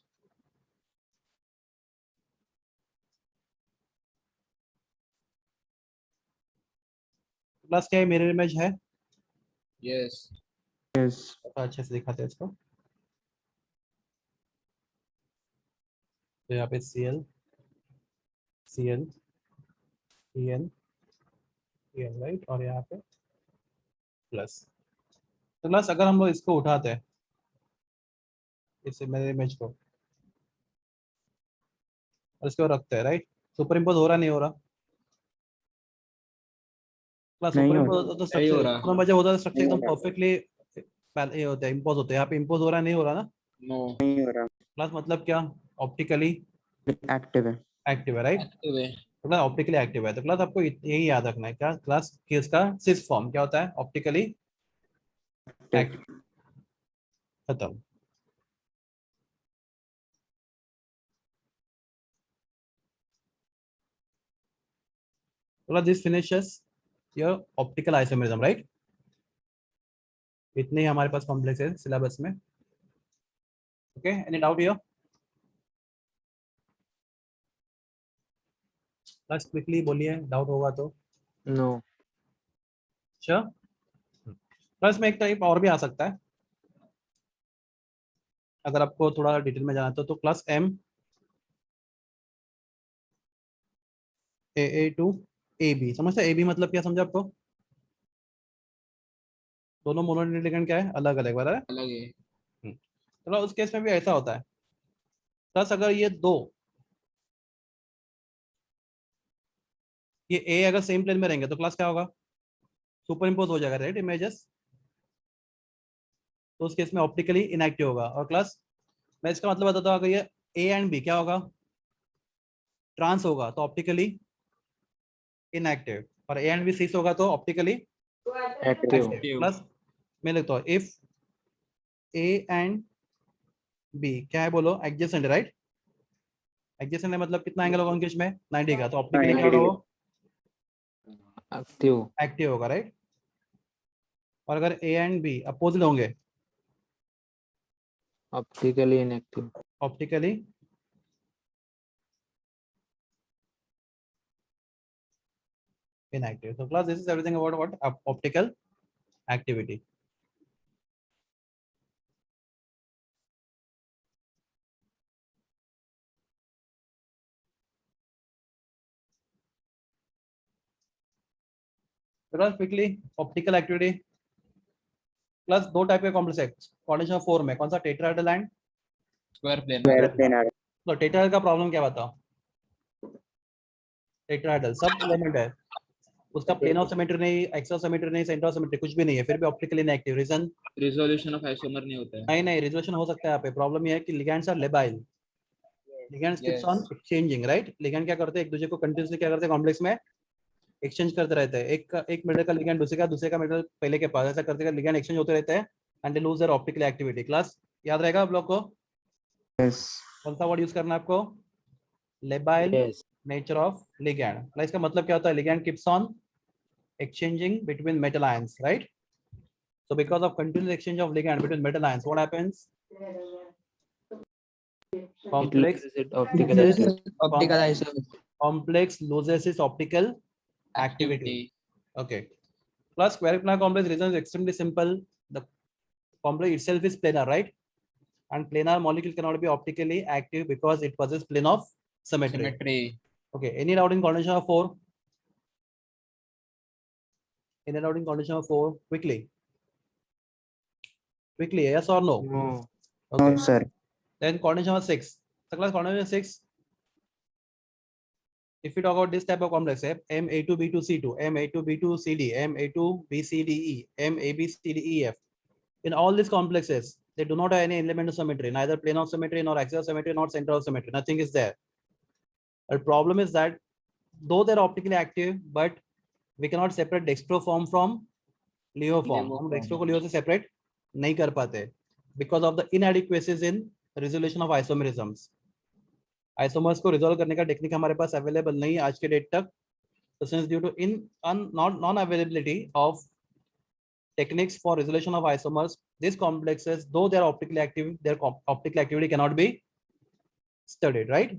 क्लास क्या है, मिरर इमेज है? Yes Yes. तो अच्छे से दिखाते हैं इसको। तो यहाँ पे CL CL EN EN right, और यहाँ पे प्लस। तो क्लास अगर हम लोग इसको उठाते हैं, इस मिरर इमेज को, और इसको रखते हैं, राइट? सुपर इम्पोज हो रहा नहीं हो रहा? क्लास नहीं सुपर हो इम्पोज होता तो नहीं स्ट्रक्चर हो रहा। सुपर इम्पोज होता तो स्ट्रक्चर नहीं हो एकदम रहा। परफेक्टली ये होता है, इम्पोज होता है। यहाँ पे इम्पोज हो रहा नहीं हो रहा ना? नो नहीं हो रहा। क्लास मतलब क्या? ऑप्टिकली एक्टिव है। एक्टिव है, राइट? एक्टिव है। तो क्लास ऑप्टिकली एक्टिव है, तो क्लास आपको यही याद रखना है क्या क्लास, कि इसका सिस फॉर्म क्या होता है? Optically active. एक्टिव। खत्म। This finishes your optical isomerism, right? इतने ही हमारे पास कॉम्प्लेक्स है सिलेबस में। Okay, any doubt here? बस क्विकली बोलिए, डाउट होगा तो। No. श्योर? प्लस में एक टाइप और भी आ सकता है, अगर आपको थोड़ा डिटेल में जाना है तो class M AA two AB, समझते? AB मतलब क्या समझा आपको? दोनों मोनोलिथिक लिगेंड क्या है? अलग अलग, बराबर है? अलग है। चलो उस केस में भी ऐसा होता है। प्लस अगर ये दो, ये A अगर सेम प्लेन में रहेंगे तो क्लास क्या होगा? सुपर इम्पोज हो जाएगा, राइट? इमेजेस। तो उस केस में ऑप्टिकली इनएक्टिव होगा। और क्लास मैं इसका मतलब बताता हूँ, अगर ये A एंड B क्या होगा? ट्रांस होगा तो ऑप्टिकली इनएक्टिव, और A एंड B सिस होगा तो ऑप्टिकली Active. एक्टिव। प्लस मैं लिखता हूँ, इफ A एंड B क्या है बोलो? Adjacent, right? एडजेसेंट है मतलब कितना एंगल होगा उनके बीच में? 90 का, तो ऑप्टिकली क्या होगा? वो Active. एक्टिव होगा, राइट? और अगर A एंड B अपोजिट होंगे Optically inactive. Optically inactive. So class, this is everything about what optical activity. Class quickly optical activity. Class दो टाइप के कॉम्प्लेक्स है कोऑर्डिनेशन ऑफ 4 में, कौन सा tetrahedral and square plane Square planar. तो tetrahedral का problem क्या बताओ? टेट्राहेड्रल सब एलिमेंट है, उसका प्लेन ऑफ सिमेट्री नहीं, एक्सिस ऑफ सिमेट्री नहीं, सेंटर ऑफ सिमेट्री कुछ भी नहीं है, फिर भी optically inactive. Reason resolution of isomer नहीं होता है। नहीं रिजोल्यूशन हो सकता है यहाँ पे, प्रॉब्लम ये है कि ligands are labile, ligands keeps on exchanging, right? Ligand क्या करते हैं, एक दूसरे को कंटिन्यूअसली क्या करते हैं, कॉम्प्लेक्स में एक्सचेंज करते रहते हैं, एक मेटल का लिगैंड दूसरे का मेटल पहले के पास, ऐसा करते लिगैंड एक्सचेंज होते रहते हैं and they lose their optical activity. Class याद रहेगा आप लोग को? Yes. कौन सा वर्ड यूज करना है आपको? Labile Yes. Nature of ligand. इसका मतलब क्या होता है? Ligand keeps on exchanging between metal ions, right? So because of continuous exchange of ligand between metal ions, what happens? Complex It loses optical activity. Optical isomer. complex loses its optical activity. Okay. Plus square planar complex reason is extremely simple. The complex itself is planar, right? And planar molecule cannot be optically active because it possesses plane of symmetry. Okay. Any doubt in coordination of 4? Any doubt in coordination of 4? Quickly. Yes or no? No. Okay. No, sir. Then coordination of 6. So class coordination 6. If we talk about this type of complex, Ma2B2C2, Ma2B2CD, Ma2BCDE, MABCDEF. In all these complexes, they do not have any element of symmetry, neither plane of symmetry, nor axial symmetry, nor center of symmetry. Nothing is there. The problem is that though they're optically active, but we cannot separate dextroform from Leo form. हम dextro को Leo से separate नहीं कर पाते because of the inadequacies in resolution of isomerisms. Isomers को resolve करने का technique हमारे पास अवेलेबल नहीं है आज के डेट तक। तो since due to non availability of techniques for resolution of isomers, these complexes, though they are optically active, their optical activity cannot be studied, right?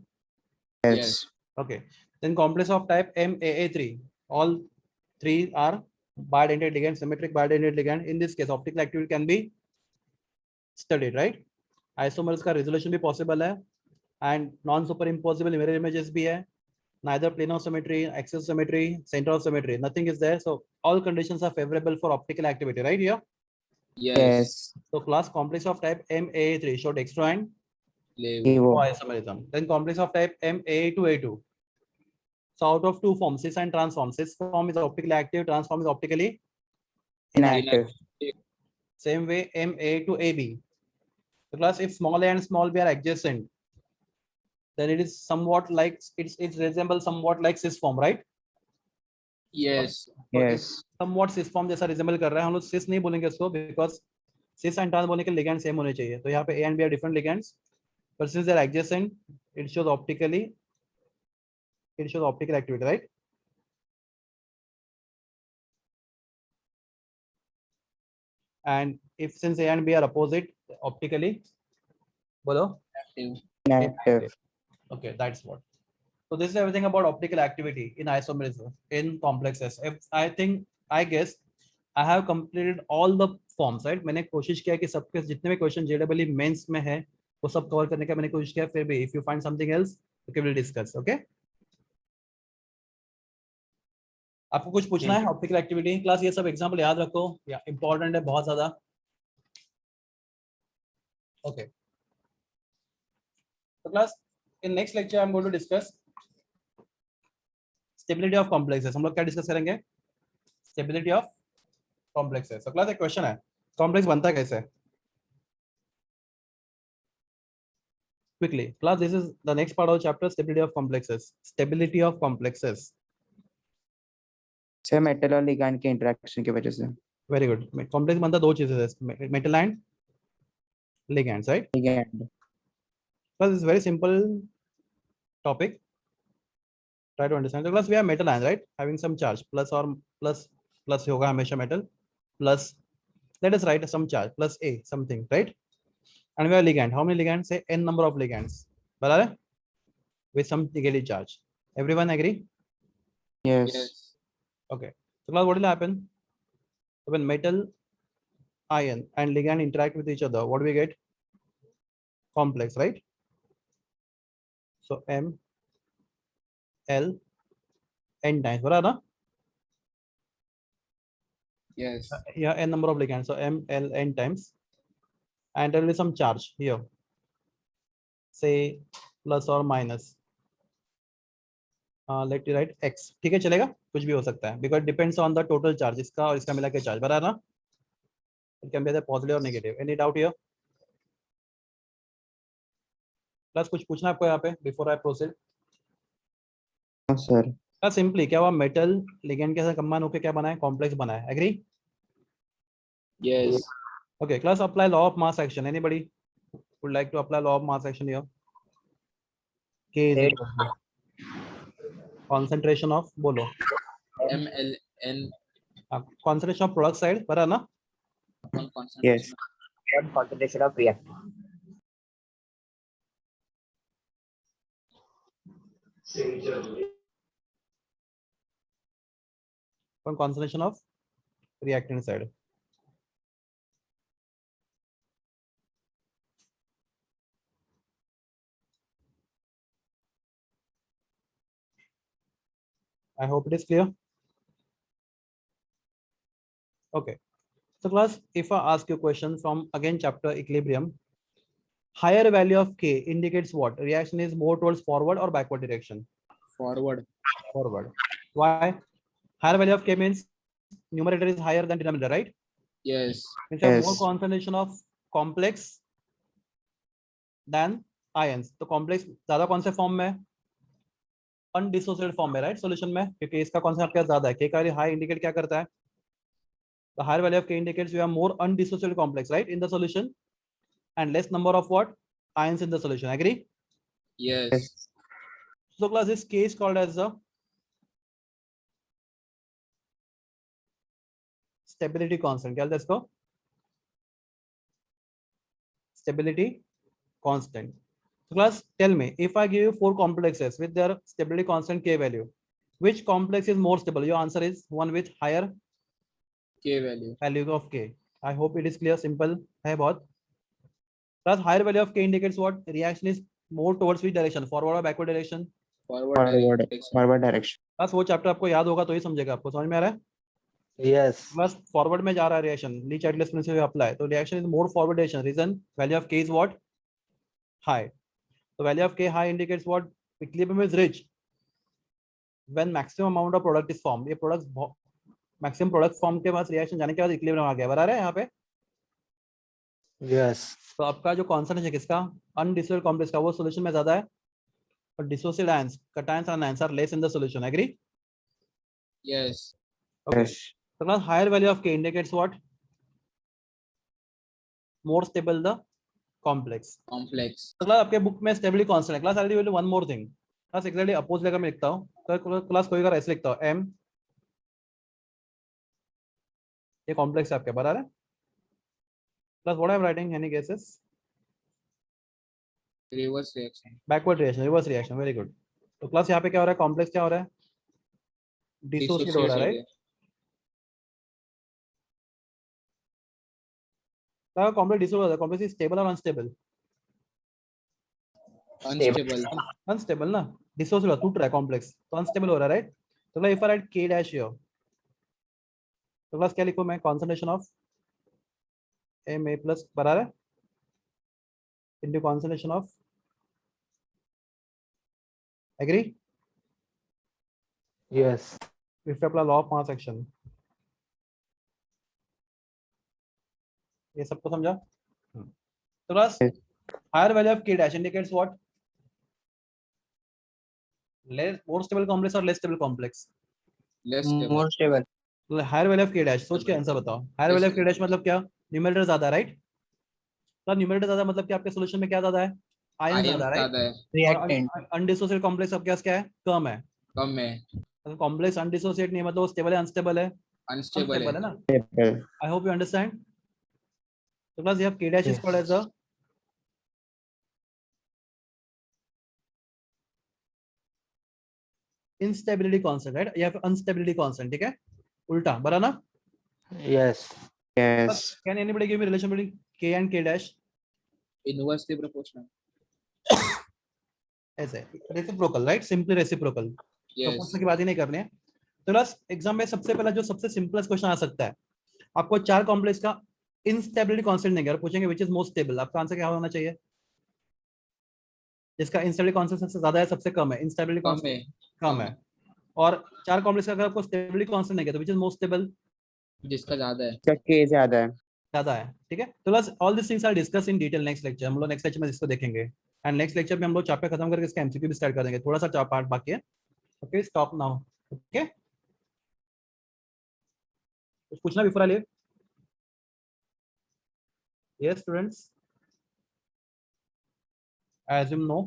Yes. Okay. Then complex of type MAA3, all three are bidentate ligand, symmetric bidentate ligand. In this case, optical activity can be studied, right? Isomers का resolution भी possible है and non-superimposable mirror images भी है. Neither plane of symmetry, axial symmetry, center of symmetry, nothing is there. So all conditions are favorable for optical activity, right here? Yes. So class complex of type MAA3 show dextro and Evo. isomerism. Then complex of type MAA2A2. So out of two forms, cis and trans form. Cis form is optically active, trans form is optically Inactive. same way MA2AB. So class, if small a and small b are adjacent, then it is somewhat like it resembles somewhat like cis form, right? Yes. Yes. somewhat cis form जैसा resemble कर रहा है। हम लोग cis नहीं बोलेंगे इसको because cis and trans बोलने के ligand same होने चाहिए। तो यहाँ पे A and B are different ligands, but since they are adjacent, it shows optical activity, right? And if since A and B are opposite optically, बोलो Inactive. okay, that's what. So this is everything about optical activity in isomerism in complexes. I guess I have completed all the forms, right? मैंने कोशिश किया कि सबके जितने भी question JEE mains में है वो सब कवर करने का मैंने कोशिश किया। फिर भी if you find something else, we will discuss, okay? आपको कुछ पूछना है ऑप्टिकल एक्टिविटी क्लास? ये सब एग्जांपल याद रखो, या इंपॉर्टेंट है बहुत ज्यादा। ओके, तो class in next lecture I am going to discuss stability of complexes. हम लोग क्या डिस्कस करेंगे? Stability of complexes. तो क्लास एक क्वेश्चन है, कॉम्प्लेक्स बनता कैसे? Quickly class, this is the next part of chapter, stability of complexes. Stability of complexes से मेटल और लिगैंड के इंटरेक्शन की वजह से। Very good. कॉम्प्लेक्स बनता दो चीजें से, metal and ligands, right? Ligand. Class is very simple topic. Try to understand. So class we have metal ions, right? Having some charge, plus or plus होगा हमेशा metal, plus let us write some charge plus A something, right? And we have ligand. How many ligands? Say n number of ligands. बराबर है? With some negative charge. Everyone agree? Yes. Yes. Okay. So now what will happen? When metal, ion, and ligand interact with each other, what do we get? Complex, right? So M, L, n times. बराबर ना? Yes. Yeah, n number of ligands. So M, L, n times. And there will be some charge here. Say plus or minus. Let you write x. ठीक है चलेगा? कुछ भी हो सकता है. Because it depends on the total charge. इसका और इसका मिला के charge. बराबर ना? It can be either positive or negative. Any doubt here? Plus कुछ पूछना आपको यहाँ पे before I proceed? No, sir. Simply क्या हुआ मेटल लिगेंड के साथ कंबाइन होकर क्या बना है कॉम्प्लेक्स बना है agree Yes. Okay class apply law of mass action anybody would like to apply law of mass action here k is Eight. equal to concentration of बोलो MLN concentration of product side बराबर ना upon concentration. What concentration of reactant? concentration of reactant side I hope it is clear. Okay. So class, if I ask you a question from again chapter equilibrium, higher value of K indicates what? Reaction is more towards forward or backward direction? Forward. Forward. Why? Higher value of K means numerator is higher than denominator, right? Yes. Means you have more Yes. concentration of complex than ions. तो complex ज्यादा कौन से form में undissociated form में right solution में क्योंकि इसका concept क्या ज्यादा है के का हाई इंडिकेट क्या करता है the higher value of K indicates you have more undissociated complex right in the solution and less number of what ions in the solution agree Yes. so class this K is called as the stability constant क्या बोलते हैं इसको stability constant so class tell me if I give you 4 complexes with their stability constant K value which complex is more stable your answer is one with higher K value. value of K I hope it is clear simple है बहुत plus higher value of K indicates what reaction is more towards which direction forward or backward direction Forward. Forward. direction. Forward direction. बस वो chapter आपको याद होगा तो ही समझेगा आपको समझ में आ रहा है Yes. बस फॉरवर्ड में जा रहा है reaction Le Chatelier's principle apply तो reaction is more forward direction reason value of K is what high तो value of K high indicates what equilibrium is reach when maximum amount of product is form ये product maximum product form के पास reaction जाने के बाद equilibrium आ गया बराबर है यहाँ पे Yes. तो आपका जो कॉन्सेंट्रेशन है किसका अनडिसोसिएटेड कॉम्प्लेक्स का वो सॉल्यूशन में ज्यादा है और dissociated ions cations and anions are less in the solution agree Yes. Okay Yes. so now higher value of K indicates what more stable the complex Complex. तो class आपके book में stability constant है class I will do one more thing class actually अपोज लेकर मैं लिखता हूं तो क्लास कोई अगर ऐसे लिखता हूं m ये कॉम्प्लेक्स है आपके बराबर है plus what I am writing any guesses Reverse reaction. Backward reaction reverse reaction very good तो क्लास यहाँ पे क्या हो रहा है कॉम्प्लेक्स क्या हो रहा है डिसोसिएट हो रहा है राइट कॉम्प्लेक्स डिसोसिएट हो रहा है कॉम्प्लेक्स इज स्टेबल और अनस्टेबल Unstable. अनस्टेबल ना डिसोसिएट टूट रहा है कॉम्प्लेक्स तो अनस्टेबल हो रहा है राइट तो if I right k dash here तो क्लास क्या लिखूं मैं कंसंट्रेशन ऑफ Ma प्लस बराबर है into concentration of agree Yes. if you apply law of mass action ये सबको समझा तो बस higher value of K dash indicates what less more stable complex or less stable complex Less stable. More stable. तो higher value of K dash सोच के answer बताओ higher value of K dash मतलब क्या न्यूमरेटर ज्यादा right तो numerator ज्यादा मतलब कि आपके सॉल्यूशन में क्या ज्यादा है आयन Ion ज्यादा राइट ज़्यादा है. Reactant. अनडिसोसिएटेड कॉम्प्लेक्स आपके पास क्या है कम है कम है. अगर कॉम्प्लेक्स अनडिसोसिएट नहीं मतलब वो स्टेबल है अनस्टेबल है Unstable अनस्टेबल है है. ना Stable. I hope you understand So plus you have k dash is Yes. called as a instability constant, right? You have instability constant, ठीक है? उल्टा, बरा ना? Yes. Yes. Can anybody give me relation between k and k dash? Inversely proportional. ऐसे reciprocal, right? Simply reciprocal, Yes. Proportional की बात ही नहीं करनी है। तो बस एग्जाम में सबसे पहला जो सबसे सिंपलेस्ट क्वेश्चन आ सकता है, आपको चार कॉम्प्लेक्स का इंस्टेबिलिटी कांस्टेंट देंगे और पूछेंगे व्हिच इज मोस्ट स्टेबल, आपका आंसर क्या होना चाहिए? जिसका इंस्टेबिलिटी कांस्टेंट सबसे ज्यादा है, सबसे कम है, इंस्टेबिलिटी कम कांस्टेंट है, कम है। और चार कॉम्प्लेक्स का अगर आपको स्टेबिलिटी कांस्टेंट देंगे तो व्हिच इज मोस्ट स्टेबल? जिसका ज्यादा है। इसका k ज्यादा है। ज्यादा है, ठीक है? तो बस all this things are discuss in detail next lecture, हम लोग नेक्स्ट लेक्चर में इसको देखेंगे। एंड नेक्स्ट लेक्चर में हम लोग चैप्टर खत्म करके इसका एमसीक्यू भी स्टार्ट कर देंगे, थोड़ा सा चार पार्ट बाकी है। Okay, stop now. ओके, कुछ पूछना before I leave? Yes students, I assume no.